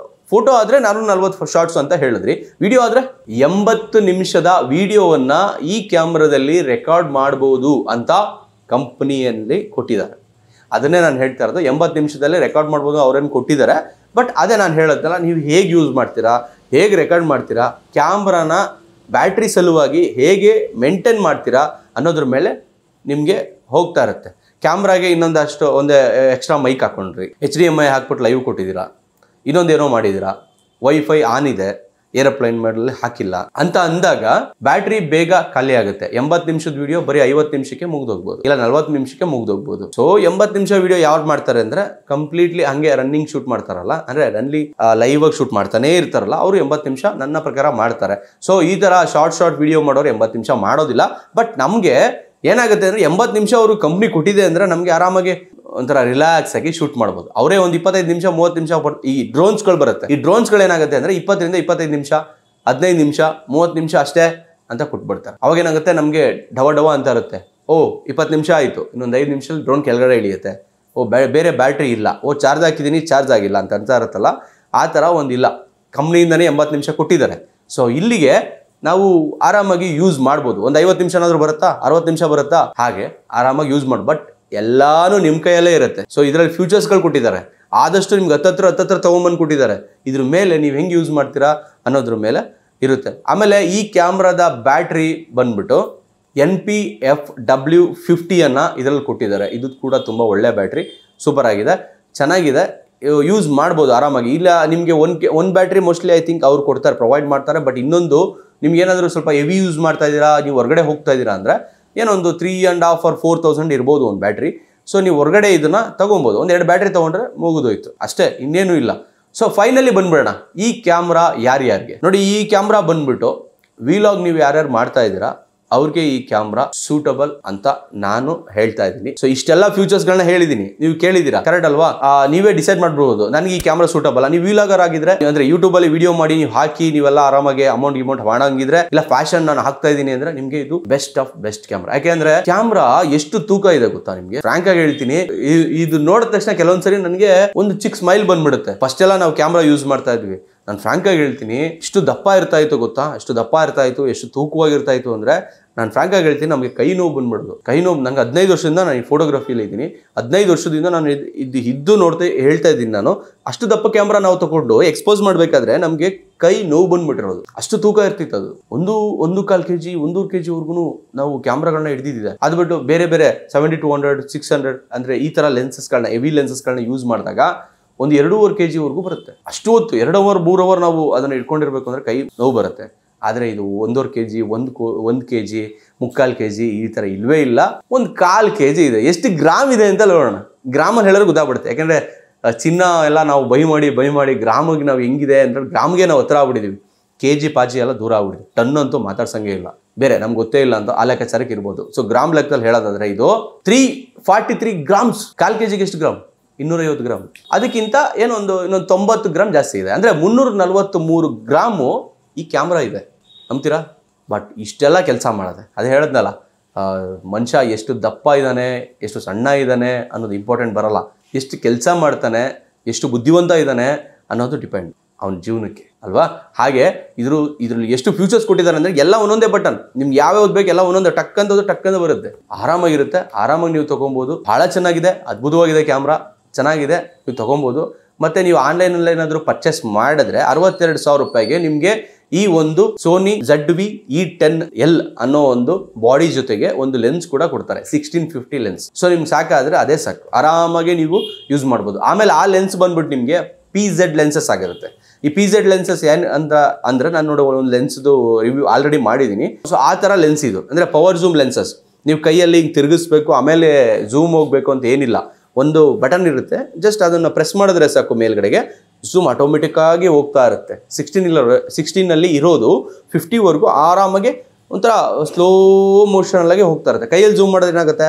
ಫೋಟೋ ಆದರೆ 440 ಶಾರ್ಟ್ಸ್ ಅಂತ ಹೇಳಿದ್ರಿ, ವಿಡಿಯೋ ಆದರೆ 80 ನಿಮಿಷದ ವಿಡಿಯೋವನ್ನು ಈ ಕ್ಯಾಮ್ರಾದಲ್ಲಿ ರೆಕಾರ್ಡ್ ಮಾಡ್ಬೋದು ಅಂತ ಕಂಪ್ನಿಯಲ್ಲಿ ಕೊಟ್ಟಿದ್ದಾರೆ. ಅದನ್ನೇ ನಾನು ಹೇಳ್ತಾ ಇರೋದು, 80 ನಿಮಿಷದಲ್ಲೇ ರೆಕಾರ್ಡ್ ಮಾಡ್ಬೋದು ಅವರೇನು ಕೊಟ್ಟಿದ್ದಾರೆ. ಬಟ್ ಅದೇ ನಾನು ಹೇಳೋದಲ್ಲ, ನೀವು ಹೇಗೆ ಯೂಸ್ ಮಾಡ್ತೀರಾ, ಹೇಗೆ ರೆಕಾರ್ಡ್ ಮಾಡ್ತೀರಾ, ಕ್ಯಾಮ್ರಾನ ಬ್ಯಾಟ್ರಿ ಸಲುವಾಗಿ ಹೇಗೆ ಮೇಂಟೈನ್ ಮಾಡ್ತೀರಾ ಅನ್ನೋದ್ರ ಮೇಲೆ ನಿಮಗೆ ಹೋಗ್ತಾ ಇರುತ್ತೆ. ಕ್ಯಾಮ್ರಾಗೆ ಇನ್ನೊಂದಷ್ಟು ಒಂದು ಎಕ್ಸ್ಟ್ರಾ ಮೈಕ್ ಹಾಕೊಂಡ್ರಿ, HDMI ಹಾಕ್ಬಿಟ್ಟು ಲೈವ್ ಕೊಟ್ಟಿದ್ದೀರಾ, ಇನ್ನೊಂದೇನೋ ಮಾಡಿದ್ದೀರಾ, ವೈಫೈ ಆನ್ ಇದೆ, ಏರೋಪ್ಲೇನ್ ಮಾಡಲ್ಲಿ ಹಾಕಿಲ್ಲ ಅಂತ ಅಂದಾಗ ಬ್ಯಾಟ್ರಿ ಬೇಗ ಖಾಲಿ ಆಗುತ್ತೆ. 80 ನಿಮಿಷದ ವಿಡಿಯೋ ಬರೀ 50 ನಿಮಿಷಕ್ಕೆ ಮುಗ್ದೋಗ್ಬೋದು, ಇಲ್ಲ 40 ನಿಮಿಷಕ್ಕೆ ಮುಗ್ದೋಗ್ಬೋದು. ಸೊ 80 ನಿಮಿಷ ವಿಡಿಯೋ ಯಾವ್ದು ಮಾಡ್ತಾರೆ ಅಂದ್ರೆ ಕಂಪ್ಲೀಟ್ಲಿ ಹಂಗೆ ರನ್ನಿಂಗ್ ಶೂಟ್ ಮಾಡ್ತಾರಲ್ಲ, ಅಂದ್ರೆ ರನ್ಲಿ ಲೈವ್ ಆಗಿ ಶೂಟ್ ಮಾಡ್ತಾನೆ ಇರ್ತಾರಲ್ಲ, ಅವರು 80 ನಿಮಿಷ ನನ್ನ ಪ್ರಕಾರ ಮಾಡ್ತಾರೆ. ಸೊ ಈ ತರ ಶಾರ್ಟ್ ವಿಡಿಯೋ ಮಾಡೋರು 80 ನಿಮಿಷ ಮಾಡೋದಿಲ್ಲ. ಬಟ್ ನಮಗೆ ಏನಾಗುತ್ತೆ ಅಂದರೆ 80 ನಿಮಿಷ ಅವರು ಕಂಪ್ನಿ ಕೊಟ್ಟಿದೆ ಅಂದರೆ ನಮಗೆ ಆರಾಮಾಗಿ ಒಂಥರ ರಿಲ್ಯಾಕ್ಸ್ ಆಗಿ ಶೂಟ್ ಮಾಡ್ಬೋದು. ಅವರೇ ಒಂದು 25 ನಿಮಿಷ 30 ನಿಮಿಷ ಈ ಡ್ರೋನ್ಸ್ಗಳು ಬರುತ್ತೆ. ಈ ಡ್ರೋನ್ಸ್ಗಳು ಏನಾಗುತ್ತೆ ಅಂದರೆ 20ರಿಂದ 25 ನಿಮಿಷ 15 ನಿಮಿಷ 30 ನಿಮಿಷ ಅಷ್ಟೇ ಅಂತ ಕೊಟ್ಬಿಡ್ತಾರೆ. ಅವಾಗ ಏನಾಗುತ್ತೆ, ನಮಗೆ ಡವ ಅಂತ ಇರುತ್ತೆ. 20 ನಿಮಿಷ ಆಯಿತು, ಇನ್ನೊಂದು 5 ನಿಮಿಷದಲ್ಲಿ ಡ್ರೋನ್ ಕೆಳಗಡೆ ಇಳಿಯುತ್ತೆ. ಬೇರೆ ಬ್ಯಾಟ್ರಿ ಇಲ್ಲ, ಚಾರ್ಜ್ ಹಾಕಿದ್ದೀನಿ ಚಾರ್ಜ್ ಆಗಿಲ್ಲ ಅಂತ ಇರುತ್ತಲ್ಲ, ಆ ಥರ ಒಂದಿಲ್ಲ. ಕಂಪ್ನಿಯಿಂದನೇ 80 ನಿಮಿಷ ಕೊಟ್ಟಿದ್ದಾರೆ. ಸೊ ಇಲ್ಲಿಗೆ ನಾವು ಆರಾಮಾಗಿ ಯೂಸ್ ಮಾಡ್ಬೋದು. ಒಂದು 50 ನಿಮಿಷ ಏನಾದರೂ ಬರುತ್ತಾ, 60 ನಿಮಿಷ ಬರುತ್ತಾ, ಹಾಗೆ ಆರಾಮಾಗಿ ಯೂಸ್ ಮಾಡಿ. ಬಟ್ ಎಲ್ಲಾನು ನಿಮ್ಮ ಕೈಯಲ್ಲೇ ಇರುತ್ತೆ. ಸೊ ಇದರಲ್ಲಿ ಫ್ಯೂಚರ್ಸ್ಗಳು ಕೊಟ್ಟಿದ್ದಾರೆ, ಆದಷ್ಟು ನಿಮ್ಗೆ ಹತ್ತತ್ರ ತೊಗೊಂಬಂದು ಕೊಟ್ಟಿದ್ದಾರೆ. ಇದ್ರ ಮೇಲೆ ನೀವು ಹೆಂಗೆ ಯೂಸ್ ಮಾಡ್ತೀರಾ ಅನ್ನೋದ್ರ ಮೇಲೆ ಇರುತ್ತೆ. ಆಮೇಲೆ ಈ ಕ್ಯಾಮ್ರಾದ ಬ್ಯಾಟ್ರಿ ಬಂದ್ಬಿಟ್ಟು NP-FW50 ಇದರಲ್ಲಿ ಕೊಟ್ಟಿದ್ದಾರೆ. ಇದು ಕೂಡ ತುಂಬ ಒಳ್ಳೆ ಬ್ಯಾಟ್ರಿ, ಸೂಪರ್ ಆಗಿದೆ, ಚೆನ್ನಾಗಿದೆ, ಯೂಸ್ ಮಾಡ್ಬೋದು ಆರಾಮಾಗಿ. ಇಲ್ಲ ನಿಮಗೆ ಒಂದು ಬ್ಯಾಟ್ರಿ ಮೋಸ್ಟ್ಲಿ ಐ ಥಿಂಕ್ ಅವ್ರು ಕೊಡ್ತಾರೆ, ಪ್ರೊವೈಡ್ ಮಾಡ್ತಾರೆ. ಬಟ್ ಇನ್ನೊಂದು ನಿಮ್ಗೆ ಏನಾದರೂ ಸ್ವಲ್ಪ ಹೆವಿ ಯೂಸ್ ಮಾಡ್ತಾ ಇದ್ದೀರಾ, ನೀವು ಹೊರಗಡೆ ಹೋಗ್ತಾ ಇದ್ದೀರಾ ಅಂದರೆ ಏನೊಂದು 3,500 or 4,000 ಇರ್ಬೋದು ಒಂದು ಬ್ಯಾಟ್ರಿ. ಸೊ ನೀವು ಹೊರಗಡೆ ಇದನ್ನು ತೊಗೊಬೋದು. ಒಂದು 2 ಬ್ಯಾಟ್ರಿ ತೊಗೊಂಡ್ರೆ ಮುಗಿದೋಯ್ತು ಅಷ್ಟೇ, ಇನ್ನೇನು ಇಲ್ಲ. ಸೊ ಫೈನಲಿ ಬಂದ್ಬಿಡೋಣ ಈ ಕ್ಯಾಮ್ರಾ ಯಾರ್ಯಾರಿಗೆ. ನೋಡಿ, ಈ ಕ್ಯಾಮ್ರಾ ಬಂದ್ಬಿಟ್ಟು ವಿಲಾಗ್ ನೀವು ಯಾರ್ಯಾರು ಮಾಡ್ತಾ ಇದ್ದೀರಾ ಅವ್ರಿಗೆ ಈ ಕ್ಯಾಮ್ರಾ ಸೂಟಬಲ್ ಅಂತ ನಾನು ಹೇಳ್ತಾ ಇದ್ದೀನಿ. ಸೊ ಇಷ್ಟೆಲ್ಲ ಫ್ಯೂಚರ್ಸ್ಗಳನ್ನ ಹೇಳಿದ್ದೀನಿ, ನೀವು ಕೇಳಿದ್ದೀರಾ, ಕರೆಕ್ಟ್ ಅಲ್ವಾ? ನೀವೇ ಡಿಸೈಡ್ ಮಾಡ್ಬೋದು ನನಗೆ ಈ ಕ್ಯಾಮ್ರಾ ಸೂಟಬಲ್. ನೀವು ವಿಲಾಗರ್ ಆಗಿದ್ರೆ ಅಂದ್ರೆ ಯೂಟ್ಯೂಬ್ ಅಲ್ಲಿ ವಿಡಿಯೋ ಮಾಡಿ ನೀವು ಹಾಕಿ ನೀವೆಲ್ಲ ಆರಾಮಾಗಿ ಅಮೌಂಟ್ ಮಾಡಂಗಿದ್ರೆ, ಇಲ್ಲ ಫ್ಯಾಷನ್ ನಾನು ಹಾಕ್ತಾ ಇದ್ದೀನಿ ಅಂದ್ರೆ ನಿಮ್ಗೆ ಇದು ಬೆಸ್ಟ್ ಆಫ್ ಬೆಸ್ಟ್ ಕ್ಯಾಮ್ರಾ. ಯಾಕೆಂದ್ರೆ ಕ್ಯಾಮ್ರಾ ಎಷ್ಟು ತೂಕ ಇದೆ ಗೊತ್ತಾ ನಿಮ್ಗೆ? ಫ್ರಾಂಕ್ ಆಗಿ ಹೇಳ್ತೀನಿ, ಇದು ನೋಡಿದ ತಕ್ಷಣ ಕೆಲವೊಂದ್ಸರಿ ನನಗೆ ಒಂದು ಚಿಕ್ಕ ಸ್ಮೈಲ್ ಬಂದ್ಬಿಡುತ್ತೆ. ಫಸ್ಟ್ ಎಲ್ಲ ನಾವು ಕ್ಯಾಮ್ರಾ ಯೂಸ್ ಮಾಡ್ತಾ ಇದ್ವಿ, ನಾನು ಫ್ರಾಂಕ್ ಆಗಿ ಹೇಳ್ತೀನಿ, ಎಷ್ಟು ದಪ್ಪ ಇರ್ತಾ ಇತ್ತು ಗೊತ್ತಾ, ಎಷ್ಟು ದಪ್ಪ ಇರ್ತಾ ಇತ್ತು, ಎಷ್ಟು ತೂಕವಾಗಿರ್ತಾ ಇತ್ತು ಅಂದ್ರೆ ನಾನು ಫ್ರಾಂಕ್ ಆಗಿ ಹೇಳ್ತೀನಿ, ನಮಗೆ ಕೈ ನೋವು ಬಂದ್ಬಿಡೋದು. ಕೈ ನೋವು ನಂಗೆ 15 ವರ್ಷದಿಂದ ನಾನು ಈ ಫೋಟೋಗ್ರಫಿಯಲ್ಲಿ ಇದ್ದೀನಿ. 15 ವರ್ಷದಿಂದ ನಾನು ಇದ್ದು ನೋಡ್ತಾ ಹೇಳ್ತಾ ಇದ್ದೀನಿ. ನಾನು ಅಷ್ಟು ದಪ್ಪ ಕ್ಯಾಮ್ರಾ ನಾವು ತಗೊಂಡು ಎಕ್ಸ್ಪೋಸ್ ಮಾಡಬೇಕಾದ್ರೆ ನಮಗೆ ಕೈ ನೋವು ಬಂದ್ಬಿಟ್ಟಿರೋದು. ಅಷ್ಟು ತೂಕ ಇರ್ತಿತ್ತು ಅದು. 1.25 kg 1.5 kg ವರ್ಗು ನಾವು ಕ್ಯಾಮ್ರಾಗಳನ್ನ ಹಿಡಿದಿದೆ. ಅದು ಬಿಟ್ಟು ಬೇರೆ ಬೇರೆ 70-200 600 ಅಂದ್ರೆ ಈ ತರ ಲೆನ್ಸಸ್ಗಳನ್ನ, ಹೆವಿ ಲೆನ್ಸಸ್ಗಳನ್ನ ಯೂಸ್ ಮಾಡಿದಾಗ ಒಂದು 2.5 kg ವರ್ಗೂ ಬರುತ್ತೆ. ಅಷ್ಟು ಹೊತ್ತು 2 ಅವರ್ 3 ಅವರ್ ನಾವು ಅದನ್ನ ಇಟ್ಕೊಂಡಿರ್ಬೇಕು ಅಂದ್ರೆ ಕೈ ನೋವು ಬರುತ್ತೆ. ಆದರೆ ಇದು 1.5 kg 1 kg 3/4 kg ಈ ತರ ಇಲ್ವೇ ಇಲ್ಲ. 1/4 kg ಇದೆ. ಎಷ್ಟು ಗ್ರಾಮ್ ಇದೆ ಅಂತ ನೋಡೋಣ. ಗ್ರಾಮಲ್ಲಿ ಹೇಳಿದ್ರೆ ಗೊತ್ತಾಗ್ಬಿಡುತ್ತೆ. ಯಾಕಂದ್ರೆ ಚಿನ್ನ ಎಲ್ಲ ನಾವು ಬೈ ಮಾಡಿ ಗ್ರಾಮಿಗೆ ನಾವು ಹೆಂಗಿದೆ ಅಂದ್ರೆ ಗ್ರಾಮ್ಗೆ ನಾವು ಹತ್ರ ಆಗ್ಬಿಟ್ಟಿದೀವಿ. ಕೆಜಿ ಪಾಜಿ ಎಲ್ಲ ದೂರ ಆಗ್ಬಿಟ್ಟಿದೆ. ಟನ್ ಅಂತೂ ಮಾತಾಡ್ಸಂಗೆ ಇಲ್ಲ. ಬೇರೆ ನಮ್ಗೆ ಗೊತ್ತೇ ಇಲ್ಲ ಅಂತ ಆ ಲೆಕ್ಕಾಚಾರಕ್ಕೆ ಇರ್ಬೋದು. ಸೊ ಗ್ರಾಮ್ ಲೆಕ್ಕದಲ್ಲಿ ಹೇಳೋದಾದ್ರೆ ಇದು 343 ಗ್ರಾಮ್ಸ್. 1/4 kg ಎಷ್ಟು ಗ್ರಾಮ್? 250 ಗ್ರಾಮ್. ಅದಕ್ಕಿಂತ ಇನ್ನೊಂದು 90 ಗ್ರಾಮ್ ಜಾಸ್ತಿ ಇದೆ. ಅಂದ್ರೆ 343 ಗ್ರಾಮು ಈ ಕ್ಯಾಮ್ರಾ ಇದೆ. ನಂಬ್ತೀರಾ? ಬಟ್ ಇಷ್ಟೆಲ್ಲ ಕೆಲಸ ಮಾಡೋದೆ. ಅದು ಹೇಳಿದ್ನಲ್ಲ, ಮನುಷ್ಯ ಎಷ್ಟು ದಪ್ಪ ಇದ್ದಾನೆ, ಎಷ್ಟು ಸಣ್ಣ ಇದ್ದಾನೆ ಅನ್ನೋದು ಇಂಪಾರ್ಟೆಂಟ್ ಬರಲ್ಲ. ಎಷ್ಟು ಕೆಲಸ ಮಾಡ್ತಾನೆ, ಎಷ್ಟು ಬುದ್ಧಿವಂತ ಇದ್ದಾನೆ ಅನ್ನೋದು ಡಿಪೆಂಡ್ ಅವನ ಜೀವನಕ್ಕೆ ಅಲ್ವಾ. ಹಾಗೆ ಇದ್ರಲ್ಲಿ ಎಷ್ಟು ಫ್ಯೂಚರ್ಸ್ ಕೊಟ್ಟಿದ್ದಾರೆ ಅಂದರೆ ಎಲ್ಲ ಒಂದೊಂದೇ ಬಟನ್. ನಿಮ್ಗೆ ಯಾವ್ಯಾವ್ದು ಬೇಕು ಎಲ್ಲ ಒಂದೊಂದು ಟಕ್ಕಂತ ಬರುತ್ತೆ. ಆರಾಮಾಗಿರುತ್ತೆ. ಆರಾಮಾಗಿ ನೀವು ತೊಗೊಬೋದು. ಭಾಳ ಚೆನ್ನಾಗಿದೆ, ಅದ್ಭುತವಾಗಿದೆ ಕ್ಯಾಮ್ರಾ, ಚೆನ್ನಾಗಿದೆ, ನೀವು ತೊಗೊಬೋದು. ಮತ್ತು ನೀವು ಆನ್ಲೈನಲ್ಲಿ ಏನಾದರೂ ಪರ್ಚೇಸ್ ಮಾಡಿದ್ರೆ 62,000 ರೂಪಾಯಿಗೆ ನಿಮಗೆ ಈ ಒಂದು ಸೋನಿ ZV-E10L ಅನ್ನೋ ಒಂದು ಬಾಡಿ ಜೊತೆಗೆ ಒಂದು ಲೆನ್ಸ್ ಕೂಡ ಕೊಡ್ತಾರೆ, 1650 ಲೆನ್ಸ್. ಸೊ ನಿಮ್ಗೆ ಸಾಕಾದ್ರೆ ಅದೇ ಸಾಕು, ಆರಾಮಾಗಿ ನೀವು ಯೂಸ್ ಮಾಡ್ಬೋದು. ಆಮೇಲೆ ಆ ಲೆನ್ಸ್ ಬಂದ್ಬಿಟ್ಟು ನಿಮಗೆ PZ ಲೆನ್ಸಸ್ ಆಗಿರುತ್ತೆ. ಈ PZ ಲೆನ್ಸಸ್ ಏನು ಅಂದ್ರೆ ನಾನು ನೋಡೋ ಒಂದು ಲೆನ್ಸ್ದು ರಿವ್ಯೂ ಆಲ್ರೆಡಿ ಮಾಡಿದ್ದೀನಿ. ಸೊ ಆ ಥರ ಲೆನ್ಸ್ ಇದು ಅಂದರೆ ಪವರ್ ಝೂಮ್ ಲೆನ್ಸಸ್. ನೀವು ಕೈಯಲ್ಲಿ ಹಿಂಗೆ ತಿರುಗಿಸ್ಬೇಕು, ಆಮೇಲೆ ಝೂಮ್ ಹೋಗಬೇಕು ಅಂತ ಏನಿಲ್ಲ. ಒಂದು ಬಟನ್ ಇರುತ್ತೆ, ಜಸ್ಟ್ ಅದನ್ನು ಪ್ರೆಸ್ ಮಾಡಿದ್ರೆ ಸಾಕು, ಮೇಲ್ಗಡೆಗೆ ಝೂಮ್ ಆಟೋಮೆಟಿಕ್ ಆಗಿ ಹೋಗ್ತಾ ಇರುತ್ತೆ. 16ನಲ್ಲಿ ಇರೋದು 50ವರೆಗೂ ಆರಾಮಾಗಿ ಒಂಥರ ಸ್ಲೋ ಮೋಷನಲ್ಲಾಗಿ ಹೋಗ್ತಾ ಇರುತ್ತೆ. ಕೈಯಲ್ಲಿ ಝೂಮ್ ಮಾಡೋದು ಏನಾಗುತ್ತೆ,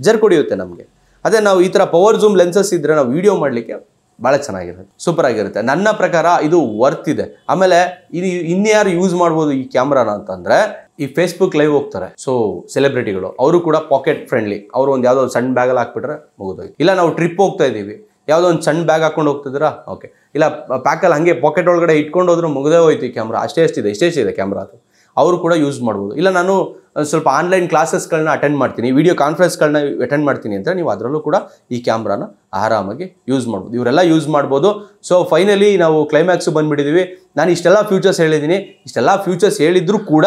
ಜರ್ಕ್ ಹೊಡಿಯುತ್ತೆ ನಮಗೆ. ಅದೇ ನಾವು ಈ ಥರ ಪವರ್ ಝೂಮ್ ಲೆನ್ಸಸ್ ಇದ್ದರೆ ನಾವು ವೀಡಿಯೋ ಮಾಡಲಿಕ್ಕೆ ಭಾಳ ಚೆನ್ನಾಗಿರುತ್ತೆ, ಸೂಪರ್ ಆಗಿರುತ್ತೆ. ನನ್ನ ಪ್ರಕಾರ ಇದು ವರ್ತ್ ಇದೆ. ಆಮೇಲೆ ಇದು ಇನ್ಯಾರು ಯೂಸ್ ಮಾಡ್ಬೋದು ಈ ಕ್ಯಾಮ್ರಾನ ಅಂತಂದರೆ, ಈ ಫೇಸ್ಬುಕ್ ಲೈವ್ ಹೋಗ್ತಾರೆ ಸೊ ಸೆಲೆಬ್ರಿಟಿಗಳು, ಅವರು ಕೂಡ ಪಾಕೆಟ್ ಫ್ರೆಂಡ್ಲಿ. ಅವರು ಒಂದು ಯಾವುದೋ ಒಂದು ಸಣ್ಣ ಬ್ಯಾಗಲ್ಲಿ ಹಾಕ್ಬಿಟ್ರೆ ಮುಗಿದೋಗಿ. ಇಲ್ಲ ನಾವು ಟ್ರಿಪ್ ಹೋಗ್ತಾ ಇದ್ದೀವಿ, ಯಾವುದೋ ಒಂದು ಸಣ್ಣ ಬ್ಯಾಗ್ ಹಾಕೊಂಡು ಹೋಗ್ತಿದ್ದೀರಾ, ಓಕೆ. ಇಲ್ಲ ಪ್ಯಾಕಲ್ಲಿ ಹಾಗೆ ಪಾಕೆಟ್ ಒಳಗಡೆ ಇಟ್ಕೊಂಡು ಹೋದ್ರೂ ಮುಗಿದೇ ಹೋಯ್ತು ಈ ಕ್ಯಾಮ್ರಾ. ಇಷ್ಟೇ ಕ್ಯಾಮ್ರಾ ಅದು, ಅವರು ಕೂಡ ಯೂಸ್ ಮಾಡ್ಬೋದು. ಇಲ್ಲ ನಾನು ಸ್ವಲ್ಪ ಆನ್ಲೈನ್ ಕ್ಲಾಸಸ್ಗಳನ್ನ ಅಟೆಂಡ್ ಮಾಡ್ತೀನಿ, ವಿಡಿಯೋ ಕಾನ್ಫರೆನ್ಸ್ಗಳನ್ನ ಅಟೆಂಡ್ ಮಾಡ್ತೀನಿ ಅಂತ ನೀವು ಅದರಲ್ಲೂ ಕೂಡ ಈ ಕ್ಯಾಮ್ರಾನ ಆರಾಮಾಗಿ ಯೂಸ್ ಮಾಡ್ಬೋದು. ಇವರೆಲ್ಲ ಯೂಸ್ ಮಾಡ್ಬೋದು. ಸೊ ಫೈನಲಿ ನಾವು ಕ್ಲೈಮ್ಯಾಕ್ಸು ಬಂದುಬಿಟ್ಟಿದ್ದೀವಿ. ನಾನು ಇಷ್ಟೆಲ್ಲ ಫ್ಯೂಚರ್ಸ್ ಹೇಳಿದ್ದೀನಿ. ಇಷ್ಟೆಲ್ಲ ಫ್ಯೂಚರ್ಸ್ ಹೇಳಿದ್ರು ಕೂಡ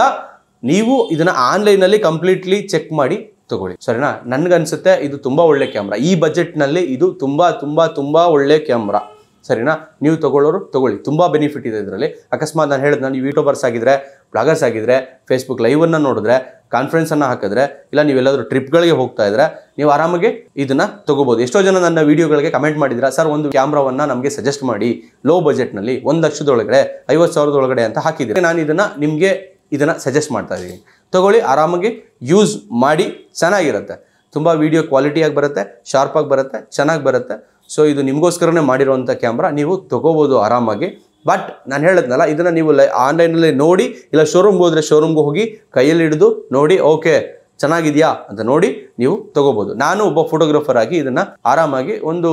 ನೀವು ಇದನ್ನು ಆನ್ಲೈನಲ್ಲಿ ಕಂಪ್ಲೀಟ್ಲಿ ಚೆಕ್ ಮಾಡಿ ತಗೊಳ್ಳಿ, ಸರಿನಾ? ನನಗನ್ಸುತ್ತೆ ಇದು ತುಂಬ ಒಳ್ಳೆ ಕ್ಯಾಮ್ರಾ. ಈ ಬಜೆಟ್ನಲ್ಲಿ ಇದು ತುಂಬ ಒಳ್ಳೆ ಕ್ಯಾಮ್ರಾ, ಸರಿನಾ? ನೀವು ತಗೊಳ್ಳೋರು ತಗೊಳ್ಳಿ, ತುಂಬ ಬೆನಿಫಿಟ್ ಇದೆ ಇದರಲ್ಲಿ. ಅಕಸ್ಮಾತ್ ನಾನು ಹೇಳಿದ್ರೆ ನೀವು ಯೂಟ್ಯೂಬರ್ಸ್ ಆಗಿದ್ರೆ, ಬ್ಲಾಗರ್ಸ್ ಆಗಿದ್ರೆ, ಫೇಸ್ಬುಕ್ ಲೈವನ್ನು ನೋಡಿದ್ರೆ, ಕಾನ್ಫರೆನ್ಸನ್ನು ಹಾಕಿದ್ರೆ, ಇಲ್ಲ ನೀವೆಲ್ಲಾದರೂ ಟ್ರಿಪ್ಗಳಿಗೆ ಹೋಗ್ತಾ ಇದ್ರೆ ನೀವು ಆರಾಮಾಗಿ ಇದನ್ನು ತೊಗೋಬೋದು. ಎಷ್ಟೋ ಜನ ನನ್ನ ವೀಡಿಯೋಗಳಿಗೆ ಕಮೆಂಟ್ ಮಾಡಿದ್ರೆ, ಸರ್ ಒಂದು ಕ್ಯಾಮ್ರಾವನ್ನು ನಮಗೆ ಸಜೆಸ್ಟ್ ಮಾಡಿ ಲೋ ಬಜೆಟ್ನಲ್ಲಿ 1 ಲಕ್ಷದೊಳಗಡೆ 50,000 ಒಳಗಡೆ ಅಂತ ಹಾಕಿದ್ದೀನಿ. ನಾನು ಇದನ್ನು ಸಜೆಸ್ಟ್ ಮಾಡ್ತಾ ಇದ್ದೀನಿ. ತೊಗೊಳ್ಳಿ, ಆರಾಮಾಗಿ ಯೂಸ್ ಮಾಡಿ, ಚೆನ್ನಾಗಿರುತ್ತೆ. ತುಂಬ ವೀಡಿಯೋ ಕ್ವಾಲಿಟಿಯಾಗಿ ಬರುತ್ತೆ, ಶಾರ್ಪಾಗಿ ಬರುತ್ತೆ, ಚೆನ್ನಾಗಿ ಬರುತ್ತೆ. ಸೊ ಇದು ನಿಮಗೋಸ್ಕರನೇ ಮಾಡಿರೋವಂಥ ಕ್ಯಾಮ್ರಾ, ನೀವು ತೊಗೋಬೋದು ಆರಾಮಾಗಿ. ಬಟ್ ನಾನು ಹೇಳಿದ್ನಲ್ಲ, ಇದನ್ನು ನೀವು ಆನ್ಲೈನಲ್ಲಿ ನೋಡಿ, ಇಲ್ಲ ಶೋರೂಮ್ಗೆ ಹೋದರೆ ಶೋರೂಮ್ಗೆ ಹೋಗಿ ಕೈಯಲ್ಲಿ ಹಿಡಿದು ನೋಡಿ, ಓಕೆ ಚೆನ್ನಾಗಿದೆಯಾ ಅಂತ ನೋಡಿ ನೀವು ತೊಗೋಬೋದು. ನಾನು ಒಬ್ಬ ಫೋಟೋಗ್ರಾಫರ್ ಆಗಿ ಇದನ್ನು ಆರಾಮಾಗಿ ಒಂದು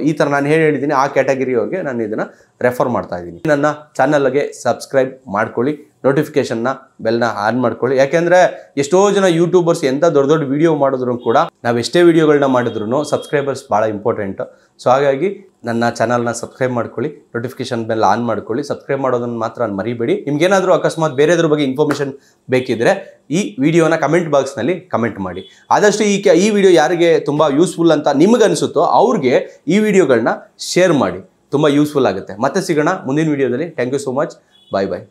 ಈ ಥರ ನಾನು ಹೇಳಿದ್ದೀನಿ ಆ ಕ್ಯಾಟಗರಿಯವ್ರಿಗೆ ನಾನು ಇದನ್ನು ರೆಫರ್ ಮಾಡ್ತಾ ಇದ್ದೀನಿ. ನನ್ನ ಚಾನಲ್ಗೆ ಸಬ್ಸ್ಕ್ರೈಬ್ ಮಾಡ್ಕೊಳ್ಳಿ, ನೋಟಿಫಿಕೇಶನ್ನ ಬೆಲ್ನ ಆನ್ ಮಾಡ್ಕೊಳ್ಳಿ. ಯಾಕೆಂದರೆ ಎಷ್ಟೋ ಜನ ಯೂಟ್ಯೂಬರ್ಸ್ ಎಂಥ ದೊಡ್ಡ ವೀಡಿಯೋ ಮಾಡಿದ್ರು ಕೂಡ, ನಾವು ಎಷ್ಟೇ ವೀಡಿಯೋಗಳನ್ನ ಮಾಡಿದ್ರು ಸಬ್ಸ್ಕ್ರೈಬರ್ಸ್ ಭಾಳ ಇಂಪಾರ್ಟೆಂಟ್. ಸೊ ಹಾಗಾಗಿ ನನ್ನ ಚಾನಲ್ನ ಸಬ್ಸ್ಕ್ರೈಬ್ ಮಾಡ್ಕೊಳ್ಳಿ, ನೋಟಿಫಿಕೇಶನ್ ಬೆಲ್ ಆನ್ ಮಾಡ್ಕೊಳ್ಳಿ. ಸಬ್ಸ್ಕ್ರೈಬ್ ಮಾಡೋದನ್ನು ಮಾತ್ರ ಮರಿಬೇಡಿ. ನಿಮ್ಗೇನಾದರೂ ಅಕಸ್ಮಾತ್ ಬೇರೆದ್ರ ಬಗ್ಗೆ ಇನ್ಫಾರ್ಮೇಷನ್ ಬೇಕಿದ್ರೆ ಈ ವಿಡಿಯೋನ ಕಮೆಂಟ್ ಬಾಕ್ಸ್ನಲ್ಲಿ ಕಮೆಂಟ್ ಮಾಡಿ. ಆದಷ್ಟು ಈ ವಿಡಿಯೋ ಯಾರಿಗೆ ತುಂಬ ಯೂಸ್ಫುಲ್ ಅಂತ ನಿಮಗನ್ಸುತ್ತೋ ಅವ್ರಿಗೆ ಈ ವಿಡಿಯೋಗಳನ್ನ ಶೇರ್ ಮಾಡಿ, ತುಂಬ ಯೂಸ್ಫುಲ್ ಆಗುತ್ತೆ. ಮತ್ತೆ ಸಿಗೋಣ ಮುಂದಿನ ವಿಡಿಯೋದಲ್ಲಿ. Thank you so much. Bye bye.